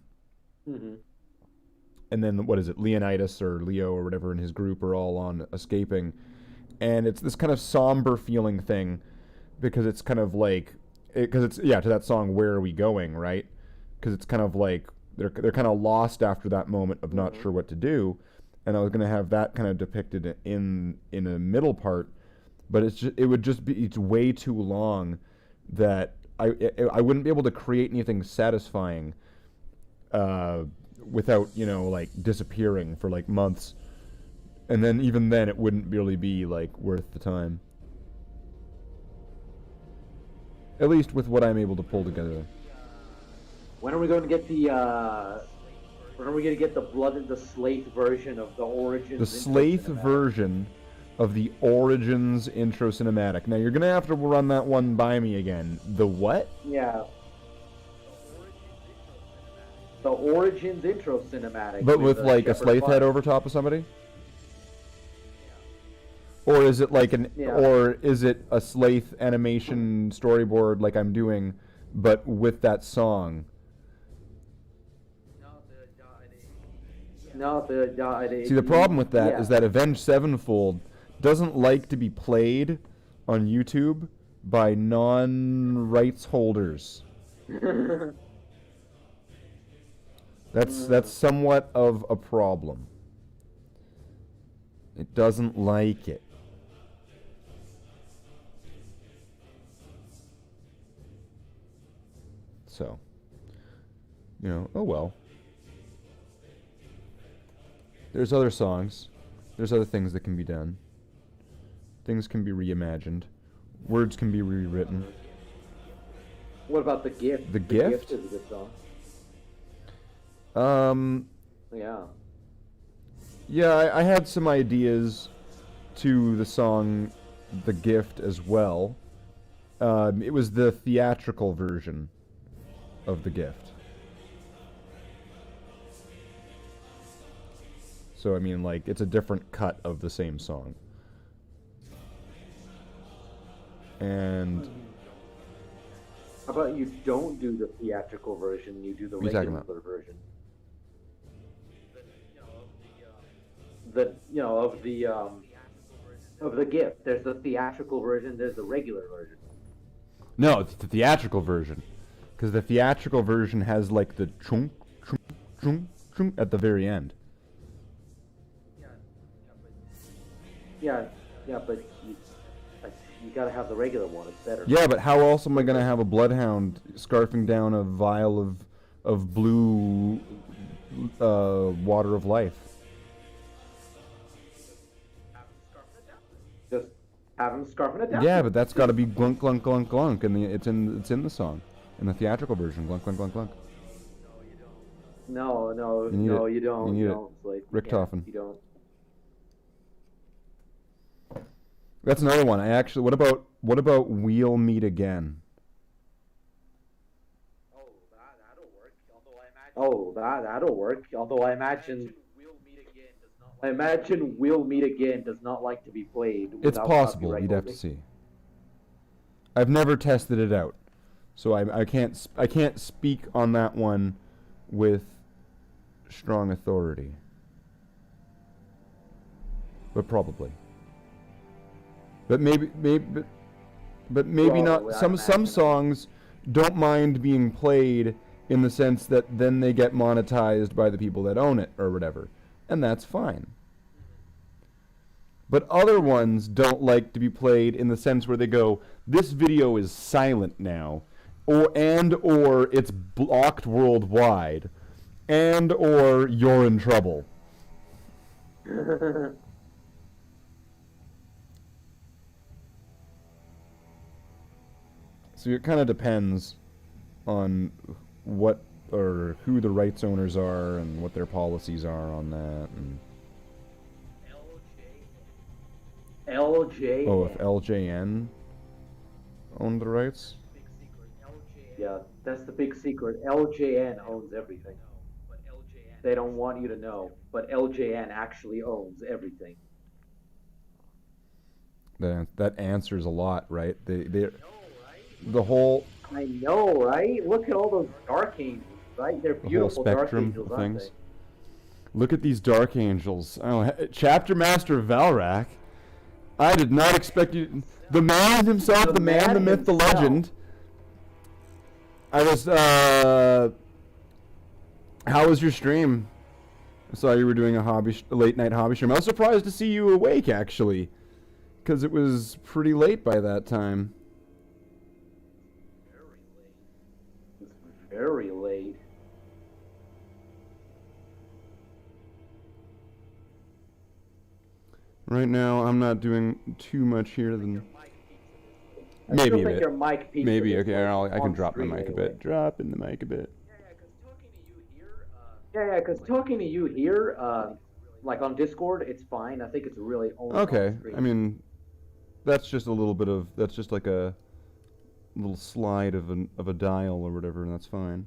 then what is it? Leonidas or Leo or whatever and his group are all on escaping, and it's this kind of somber feeling thing, because it's kind of like to that song Where Are We Going, right? Because it's kind of like they're kind of lost after that moment of not sure what to do, and I was gonna have that kind of depicted in a middle part, but it's way too long that I wouldn't be able to create anything satisfying without, you know, like disappearing for like months, and then even then it wouldn't really be like worth the time. At least with what I'm able to pull together. When are we going to get the when are we going to get the Slathe version of the Origins? The Slathe version of the Origins intro cinematic. Now you're gonna have to run that one by me again. The what? Yeah. The Origins intro cinematic. But with like a Shepherd Slathe head Fun. over top of somebody? Or is it like an, Yeah. or is it a Slathe animation storyboard like I'm doing, but with that song? No, See, the problem with that is that Avenged Sevenfold doesn't like to be played on YouTube by non-rights holders. That's somewhat of a problem. It doesn't like it. So, you know, oh well. There's other songs. There's other things that can be done. Things can be reimagined. Words can be rewritten. What about The Gift? The Gift? is a good song. Yeah. Yeah, I had some ideas to the song The Gift as well. It was the theatrical version of The Gift. So, I mean, like, it's a different cut of the same song. And... How about you don't do the theatrical version, you do the What are you talking regular about? version? Of the Gift. There's the theatrical version, there's the regular version. No, it's the theatrical version. Because the theatrical version has, like, the chunk, chunk, chunk, chunk at the very end. Yeah, but you gotta have the regular one, it's better. Yeah, but how else am I gonna have a bloodhound scarfing down a vial of blue water of life? Just have him scarfing it down. Yeah, but that's got to be glunk glunk glunk glunk, and it's in the song, in the theatrical version, glunk glunk glunk glunk. No, You need it. you don't. You need You it. don't. It's like, Richtofen. You don't. That's another one. What about We'll Meet Again? Oh, that'll work. Although I imagine We'll Meet Again does not like to be played. It's without possible. copyright You'd have to holding. see. I've never tested it out, so I can't speak on that one with strong authority. But probably. But maybe Well, not. I'd Some imagine- songs don't mind being played in the sense that then they get monetized by the people that own it or whatever, and that's fine. But other ones don't like to be played in the sense where they go, this video is silent now, or it's blocked worldwide, or you're in trouble. So it kind of depends on what or who the rights owners are and what their policies are on that. And LJ. oh, if LJN owned the rights? Yeah, that's the big secret. LJN owns everything. They don't want you to know, but LJN actually owns everything. That answers a lot, right? The whole I know, right? Look at all those Dark Angels, right? They're the whole beautiful Dark spectrum Angels, of aren't things. Look at these Dark Angels. Oh, Chapter Master Valrak. I did not expect you. The man himself, the man, the myth, the himself. legend. I was, how was your stream? I saw you were doing a late night hobby stream. I was surprised to see you awake, actually. Because it was pretty late by that time. It's very late. Right now, I'm not doing too much here than... I Maybe still a think bit. your mic peaked Maybe, at okay, this I can on drop my stream mic a anyway. bit. Drop in the mic a bit. Yeah, because talking to you here, like on Discord, it's fine. I think it's really only Okay, on stream. I mean, that's just a little bit of... That's just like a little slide of a dial or whatever, and that's fine.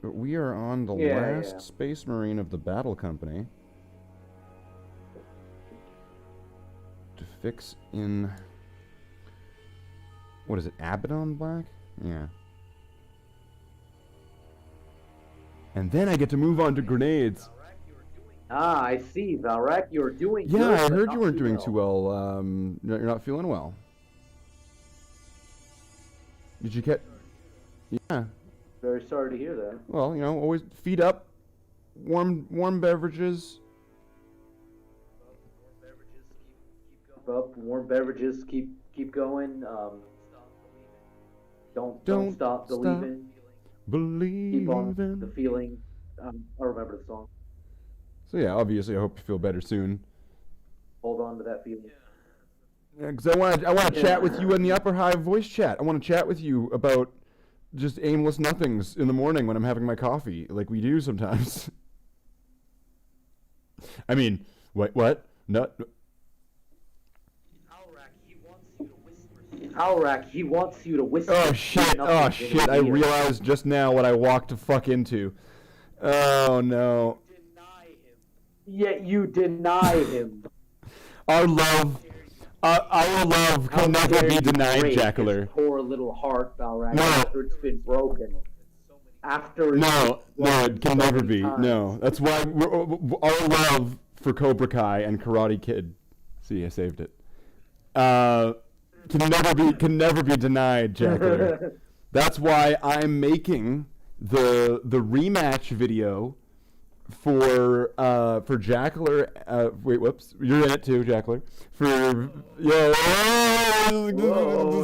But we are on the last yeah. Space Marine of the Battle Company. fix in, what is it, Abaddon Black? Yeah. And then I get to move on to grenades. Ah, I see, Valrak, you're doing Yeah, good, I but heard not you weren't doing too well. You're not feeling well. Did you get? Yeah. Very sorry to hear that. Well, you know, always feet up, warm beverages. Up, warm beverages, keep going. Don't stop believing. Keep on the feeling. I remember the song. So yeah, obviously, I hope you feel better soon. Hold on to that feeling. Yeah, because I want to chat with you in the upper high voice chat. I want to chat with you about just aimless nothings in the morning when I'm having my coffee, like we do sometimes. I mean, what? No. Alrak, he wants you to whisper. Oh shit! Oh shit! I realized just now what I walked to fuck into. Oh no. Yet you deny him. Our love can never be denied, Jackiler. Poor little heart, Valrak, No. after it's been broken. No, it can never be. No, that's why our love for Cobra Kai and Karate Kid. See, I saved it. Can never be denied, Jackiler. That's why I'm making the rematch video for Jackiler. Wait, whoops, you're in it too, Jackiler.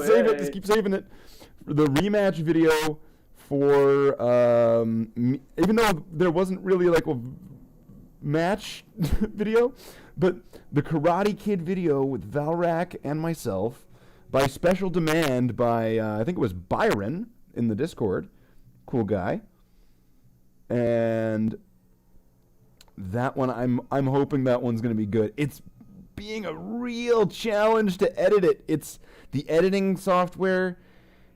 Save it. Just keep saving it. The rematch video for even though there wasn't really like a match video, but the Karate Kid video with Valrak and myself, by special demand by I think it was Byron in the Discord, cool guy, and that one I'm hoping that one's gonna be good. It's being a real challenge to edit it. It's the editing software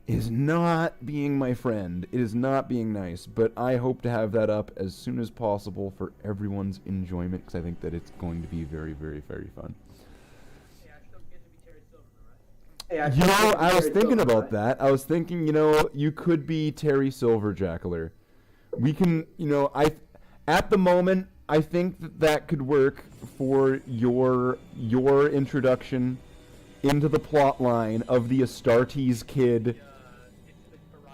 is not being my friend. It is not being nice, but I hope to have that up as soon as possible for everyone's enjoyment, because I think that it's going to be very, very, very fun. You know, I was thinking about that. I was thinking, you know, you could be Terry Silver, Jackiler. We can, you know, at the moment, I think that could work for your introduction into the plot line of the Astartes kid.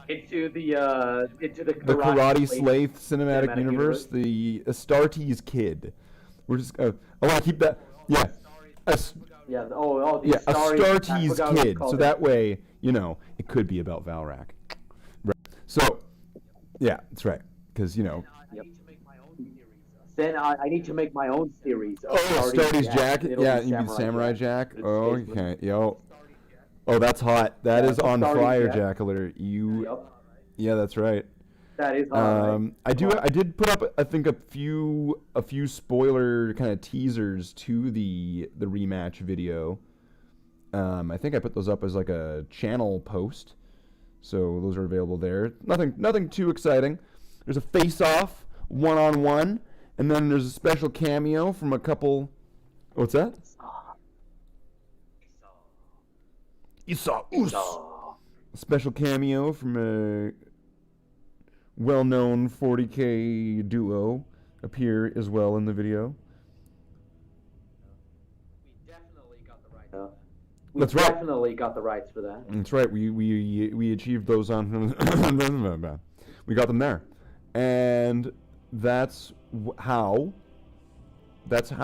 Into the Karate Slathe cinematic universe, the Astartes kid. We're just I want to keep that. Yeah. The Astartes kid. So that way, you know, it could be about Valrak. Right. So, yeah, that's right. Because, you know. Then I need to make my own series. Oh, Astartes Jack. Yeah, you mean Samurai Jack. Oh, okay. Yo. Oh, that's hot. That is on fire, Jackiler. Yeah, that's right. That is hot. I did put up, I think, a few spoiler kind of teasers to the rematch video. I think I put those up as like a channel post, so those are available there. Nothing too exciting. There's a face-off, one-on-one, and then there's a special cameo from a couple. What's that? Isa. A special cameo from a well-known 40K duo appear as well in the video. That's right. Definitely got the rights for that. That's right. We achieved those on. We got them there, and that's how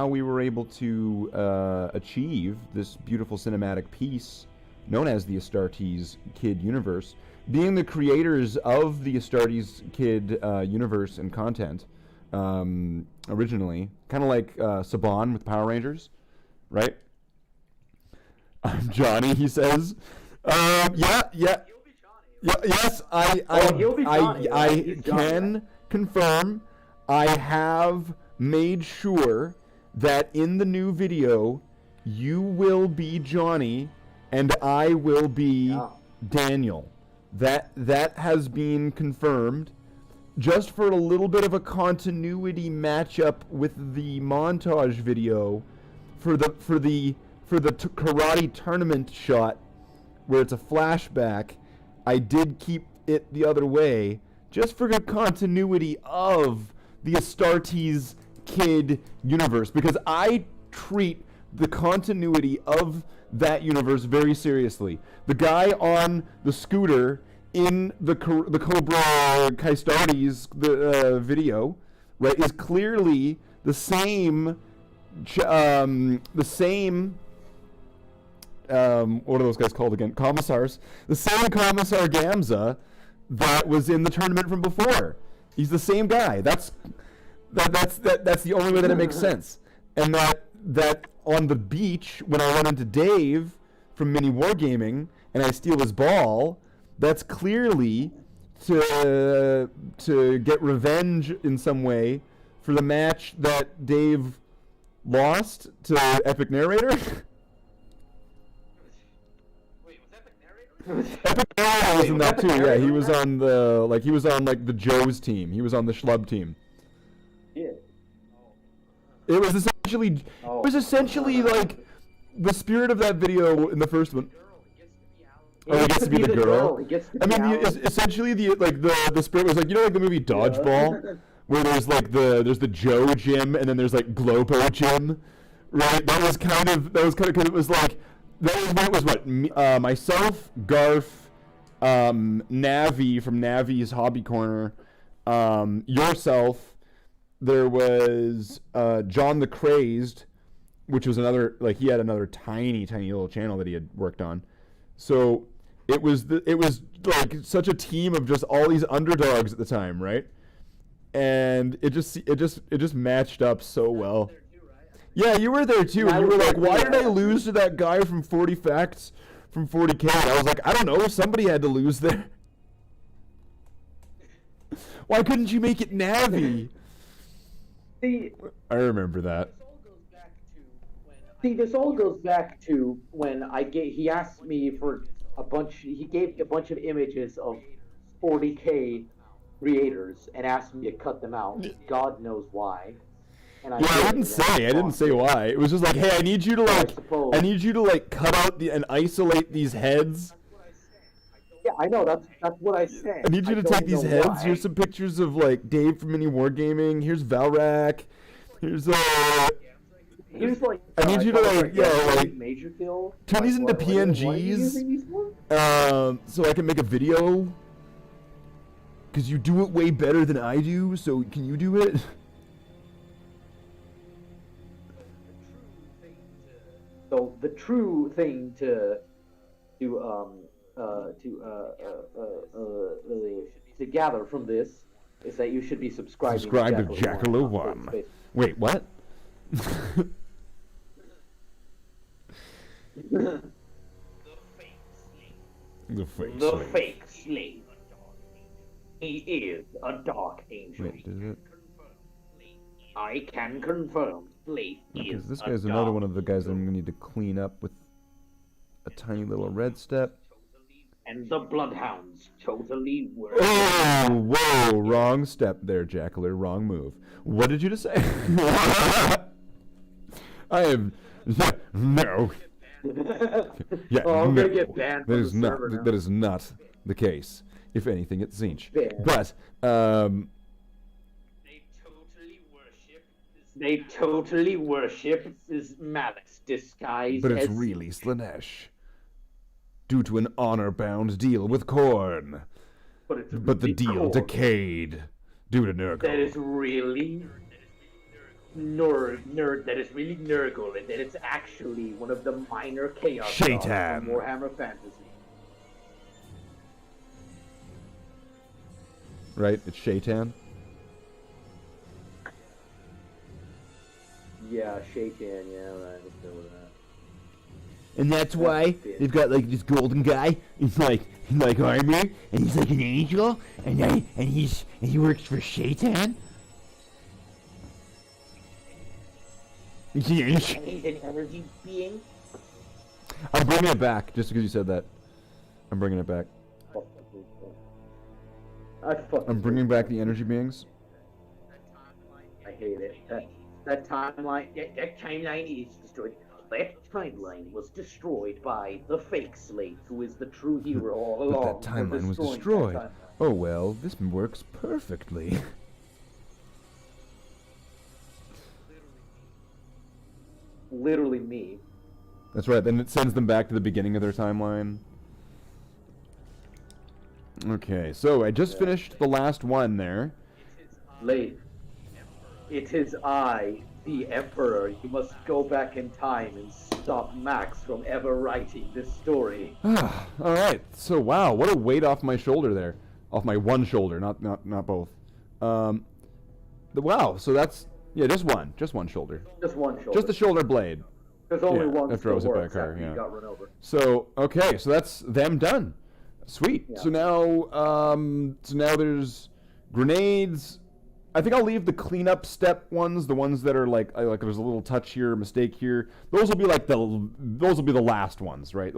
we were able to achieve this beautiful cinematic piece known as the Astartes Kid universe, being the creators of the Astartes Kid universe and content originally, kind of like Saban with Power Rangers, right? I'm Johnny, he says. Yes, I can confirm. I have made sure that in the new video, you will be Johnny and I will be Daniel. That has been confirmed. Just for a little bit of a continuity matchup with the montage video, for the for the karate tournament shot, where it's a flashback, I did keep it the other way, just for good continuity of the Astartes Kid universe, because I treat the continuity of that universe very seriously. The guy on the scooter in the Cobra Kai Starties video, right, is clearly the same what are those guys called again? Commissars. The same Commissar Gamza that was in the tournament from before. He's the same guy. That's the only way that it makes sense. And that on the beach, when I run into Dave from Mini Wargaming and I steal his ball, that's clearly to get revenge in some way for the match that Dave lost to Epic Narrator. Wait, was Epic Narrator? Epic Narrator was in that too. Yeah, he was on the Joe's team. He was on the Schlub team. Yeah. It was essentially like the spirit of that video in the first one. Oh, he gets to be the girl. I mean, essentially the spirit was like, you know, like the movie Dodgeball, where there's the Joe gym and then there's like Globo gym, right? That was kind of because it was like myself, Garf, Navi from Navi's Hobby Corner, yourself. There was John the Crazed, which was another, like, he had another tiny little channel that he had worked on. So it was like such a team of just all these underdogs at the time, right? And it just matched up so well. Yeah, you were there too. And you were like, why did I lose to that guy from 40 Facts from 40K? And I was like, I don't know. Somebody had to lose there. Why couldn't you make it Navi? See, I remember that. this all goes back to when he asked me for he gave me a bunch of images of 40K creators and asked me to cut them out. God knows why. And I didn't say why. It was just like, hey, I need you to cut out and isolate these heads. Yeah, I know. That's what I said. I need you to take these heads. Why. Here's some pictures of like Dave from Mini Wargaming. Here's Valrak. Here's like. I need you to like major kill. Turn these into PNGs. So I can make a video. Because you do it way better than I do. So can you do it? So the true thing to gather from this is that you should be subscribed to Jackiler 1. Wait, what? The fake the slave. fake slave. He is a dark angel. Wait, is it? I can confirm Slathe Because is this a guy's another dark one of the guys I'm gonna need to clean up with a tiny little red step. And the bloodhounds totally were. Oh, whoa, wrong step there, Jackiler. Wrong move. What did you just say? I am no. Yeah, I'm no. gonna get banned from the server now. That is not the case. If anything, it's Zinch. Yeah. But they totally worship this Malice disguised But it's as really Slanesh. Due to an honor-bound deal with Korn. But the deal Korn. decayed. Due to Nurgle. That is really that is really Nurgle, and that it's actually one of the minor chaos gods Shaitan. from Warhammer Fantasy. right, it's Shaitan. Yeah, Shaitan, yeah, right, let's go with that. And that's why they've got like this golden guy. He's like armor, and he's like an angel, and he works for Shaitan. Yes. And he's an energy being. I'm bringing it back just because you said that. I'm bringing it back. I'm bringing back the energy beings. I hate it. That timeline is destroyed. That timeline was destroyed by the fake Slathe, who is the true hero all along. But that for timeline was destroying destroyed. that timeline. Oh well, this works perfectly. Literally me. That's right. Then it sends them back to the beginning of their timeline. Okay, so I just finished the last one there. Slathe, it is I, the Emperor. You must go back in time and stop Max from ever writing this story. All right. So wow, what a weight off my shoulder there, off my one shoulder, not both. Wow. So that's just one shoulder, Just one shoulder. just the shoulder blade. There's only yeah, one after I was still hit by a works car, after yeah. you got run over. So okay, so that's them done. Sweet. Yeah. So now there's grenades. I think I'll leave the cleanup step ones, the ones that are like there's a little touch here, mistake here. Those will be the last ones, right?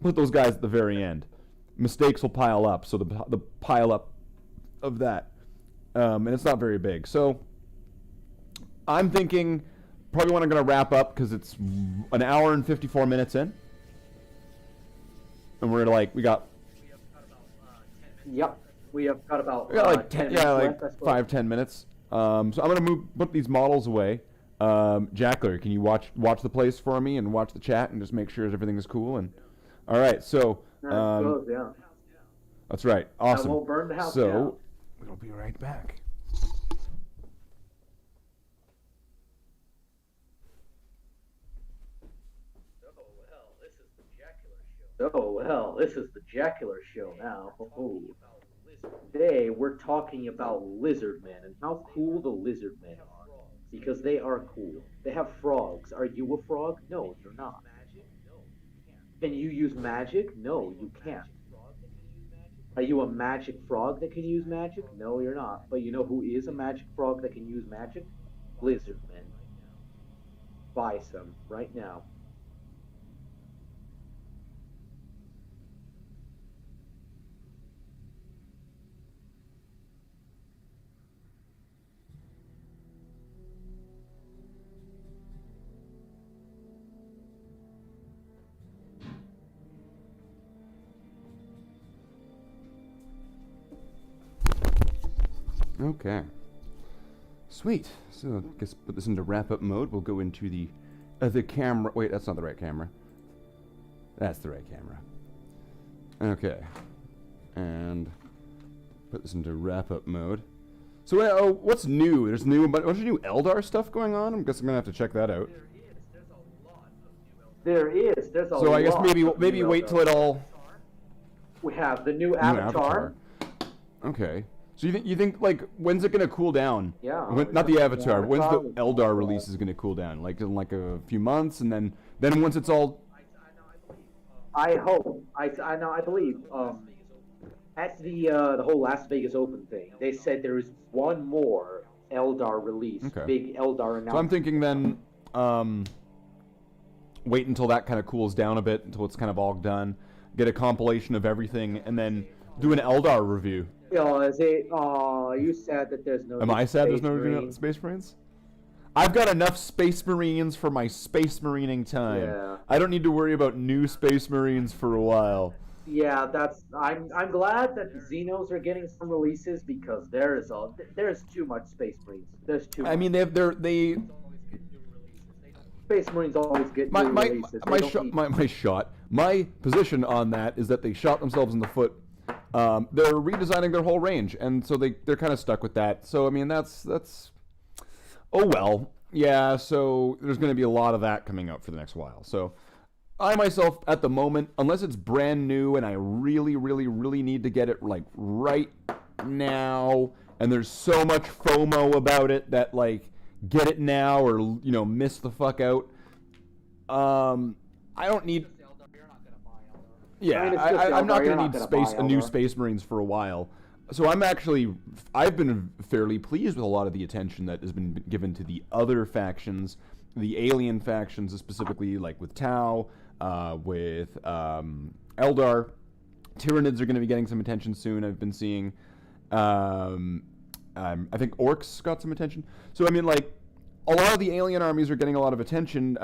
Put those guys at the very end. Mistakes will pile up, so the pile up of that, and it's not very big. So I'm thinking probably when I'm going to wrap up because it's an hour and 54 minutes in. And we're we got Yep. We have got about 10 minutes left, I suppose. 5-10 minutes. So I'm gonna put these models away. Jackiler, can you watch the place for me and watch the chat and just make sure everything is cool? And all right, so I suppose, yeah. that's right, awesome. I won't burn the house so down. we'll be right back. Oh, well, this is the Jackiler show now. Oh. Today, we're talking about lizard men and how cool the lizard men are. Because they are cool. They have frogs. Are you a frog? No, you're not. Can you use magic? No, you can't. Are you a magic frog that can use magic? No, you're not. But you know who is a magic frog that can use magic? Lizard men. Buy some right now. Okay. Sweet. So I guess put this into wrap-up mode. We'll go into the other camera. Wait, that's not the right camera. That's the right camera. Okay. And put this into wrap-up mode. So what's new? There's a bunch of new Eldar stuff going on. I guess I'm gonna have to check that out. There is. There's a lot. So I guess maybe of new wait Eldar. till it all. We have the new Avatar. Okay. So you think when's it gonna cool down? Yeah. Not the Avatar. But when's the Avatar. Eldar release is gonna cool down? Like in a few months, and then once it's all. I hope. I believe. At the whole Las Vegas Open thing, they said there is one more Eldar release, Okay. big Eldar announcement. So I'm thinking then, wait until that kind of cools down a bit, until it's kind of all done, get a compilation of everything, and then do an Eldar review. Is it? Are you sad that there's no? Am I sad there's Space no Marine? Space Marines? I've got enough Space Marines for my Space Marining time. Yeah. I don't need to worry about new Space Marines for a while. Yeah, I'm glad that the Xenos are getting some releases because there's too much Space Marines. There's too much. I mean, they Space Marines always get new releases. my position on that is that they shot themselves in the foot. They're redesigning their whole range, and so they're kind of stuck with that. So I mean, that's oh well, yeah. So there's going to be a lot of that coming out for the next while. So I myself, at the moment, unless it's brand new and I really, really, really need to get it right now, and there's so much FOMO about it that get it now or miss the fuck out. I don't need. Yeah, I mean, it's just I'm not Eldar, you're going to not need gonna buy a new Eldar. Space Marines for a while. So I've been fairly pleased with a lot of the attention that has been given to the other factions, the alien factions, specifically with Tau, with Eldar. Tyranids are going to be getting some attention soon. I've been seeing. I think Orcs got some attention. So I mean, a lot of the alien armies are getting a lot of attention.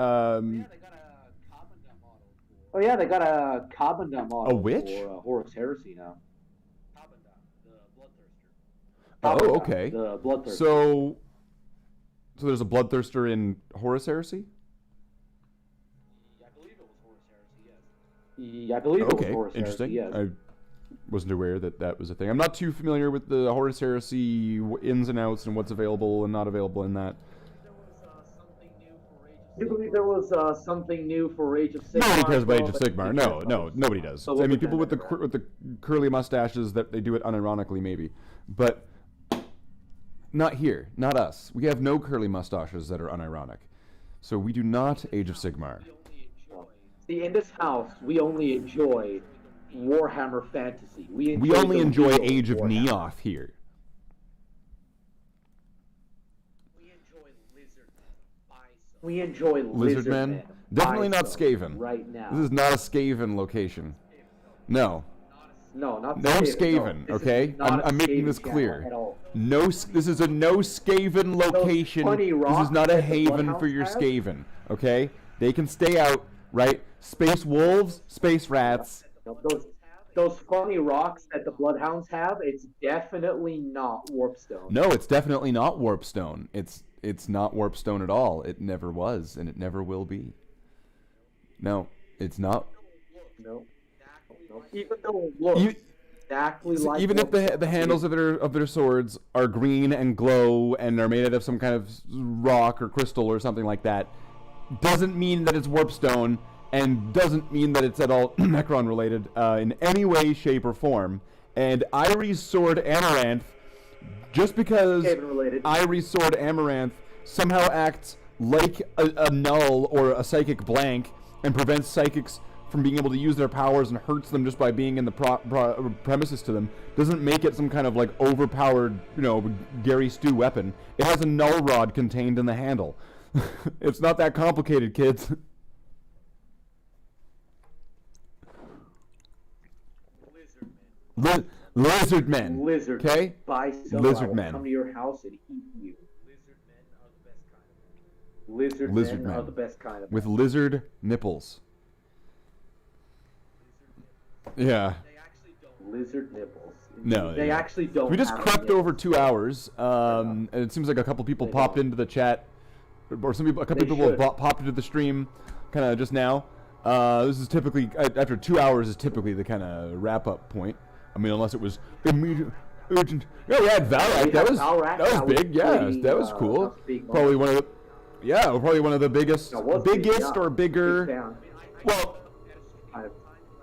Oh yeah, they got a Commandant model. A which? For Horus Heresy now. Oh, Commandant, okay. The Bloodthirster. So there's a Bloodthirster in Horus Heresy? Yeah, I believe it was Horus Interesting. Heresy, yes. I wasn't aware that was a thing. I'm not too familiar with the Horus Heresy ins and outs and what's available and not available in that. You believe there was something new for Age of Sigmar? Nobody cares about Age of Sigmar. No, nobody does. So I mean, people with the curly mustaches, that they do it unironically, maybe, but not here, not us. We have no curly mustaches that are unironic, so we do not Age of Sigmar. See, in this house, we only enjoy Warhammer Fantasy. We only enjoy real Age of Warhammer. Neoth here. We enjoy Lizardmen? Definitely not Skaven. right now. This is not a Skaven location. No. No, not No Skaven. Skaven, No, this okay? is not a I'm making Skaven this channel clear. at all. No, this is a no Skaven location. funny This is rocks not a that the haven for Bloodhounds your have? Skaven, okay? They can stay out, right? Space wolves, space rats. No, those funny rocks that the Bloodhounds have, it's definitely not Warpstone. No, it's definitely not Warpstone. It's not Warpstone at all. It never was, and it never will be. No, it's not. No. Even though it looks You- exactly like Even if Warpstone. the handles of their swords are green and glow and are made out of some kind of rock or crystal or something like that, doesn't mean that it's Warpstone, and doesn't mean that it's at all Necron related in any way, shape, or form. And Irie's sword Amaranth, just because Skaven related. Irie's sword Amaranth somehow acts like a null or a psychic blank and prevents psychics from being able to use their powers and hurts them just by being in the premises to them, doesn't make it some kind of like overpowered, Gary Stu weapon. It has a null rod contained in the handle. It's not that complicated, kids. Lizardmen. Lizard. Okay? Buy some. Lizardmen. Come to your house and eat you. Lizardmen Lizardmen. are the best kind of. With lizard nipples. Yeah. Lizard nipples. No, They yeah. actually don't. We just have crept nipples. over 2 hours, and it seems like a couple people They popped don't. into the chat, or a couple They people have should. popped into the stream, kind of just now. This is typically after 2 hours is typically the kind of wrap up point. I mean, unless it was immediate, urgent. Yeah, we had Valak. We That had was Valak. that was That was big. Yeah, pretty, that was that cool. was a big Probably moment. one of the probably one of the biggest, No, it was big, biggest yeah. or bigger. Big fan. Well,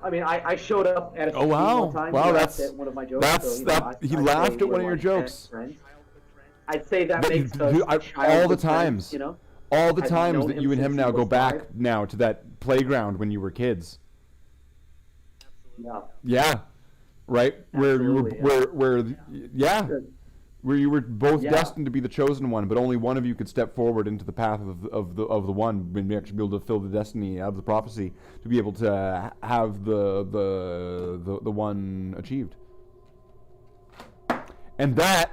I mean, I showed up at a Oh, stream wow. one time. Wow, He that's- laughed at one of my jokes. that's- so, that- I'd he say laughed at we're one of your like jokes. friends. I'd say that But makes dude, us all the childhood times. friends, all the I've times known that him you and him since now he go was back 5. now to that playground when you were kids. Yeah. Yeah, right. Where you were, Absolutely, yeah. where you were both Yeah. destined to be the chosen one, but only one of you could step forward into the path of the one, and actually be able to fill the destiny of the prophecy to be able to have the one achieved. And that,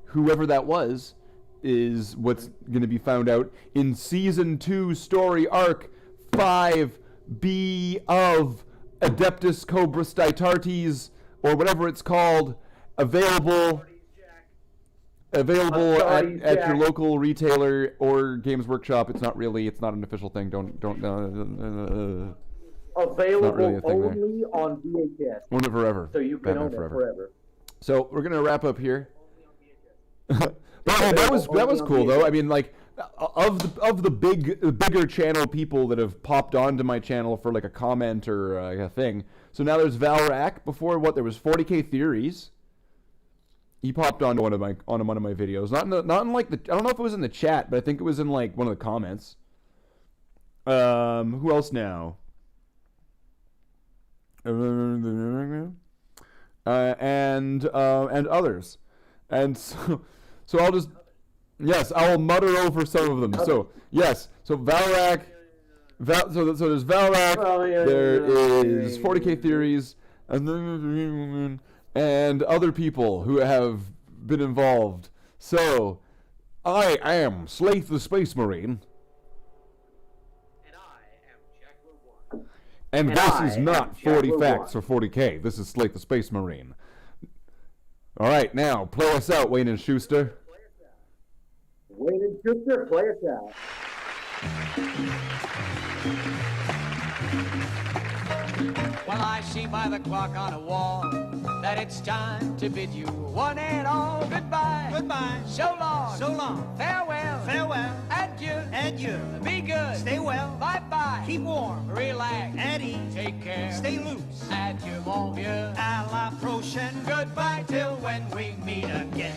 whoever that was, is what's going to be found out in Season 2 story arc 5B of Adeptus Cobra Staitartes, or whatever it's called, available at your local retailer or Games Workshop. It's not an official thing. Don't Available Not really a thing there. only on VHS. own it forever. So you can Batman own it forever. So we're gonna wrap up here. But that was cool though. I mean, like, of the bigger channel people that have popped onto my channel for like a comment or a thing. So now there's Valrak. Before there was 40K Theories. He popped onto one of my videos. Not in like I don't know if it was in the chat, but I think it was in like one of the comments. Who else now? And others, and so I'll just I will mutter over some of them. So so Valrak, so there's Valrak. Oh, yeah, There yeah, is 40K Theories, and other people who have been involved. So I am Slathe the Space Marine. And I am Jackiler 1. And And this I is am not 40 Jackiler Facts 1. for 40K. This is Slathe the Space Marine. Alright, now, play us out, Wayne and Schuster. Wayne and Schuster, play us out. Well, I see by the clock on a wall that it's time to bid you one and all goodbye. Goodbye. So long. So long. Farewell. Farewell. Adieu. Adieu. Be good. Stay well. Bye-bye. Keep warm. Relax. At ease. Take care. Stay loose. Adieu, mon vieux. À la prochaine. Goodbye till when we meet again.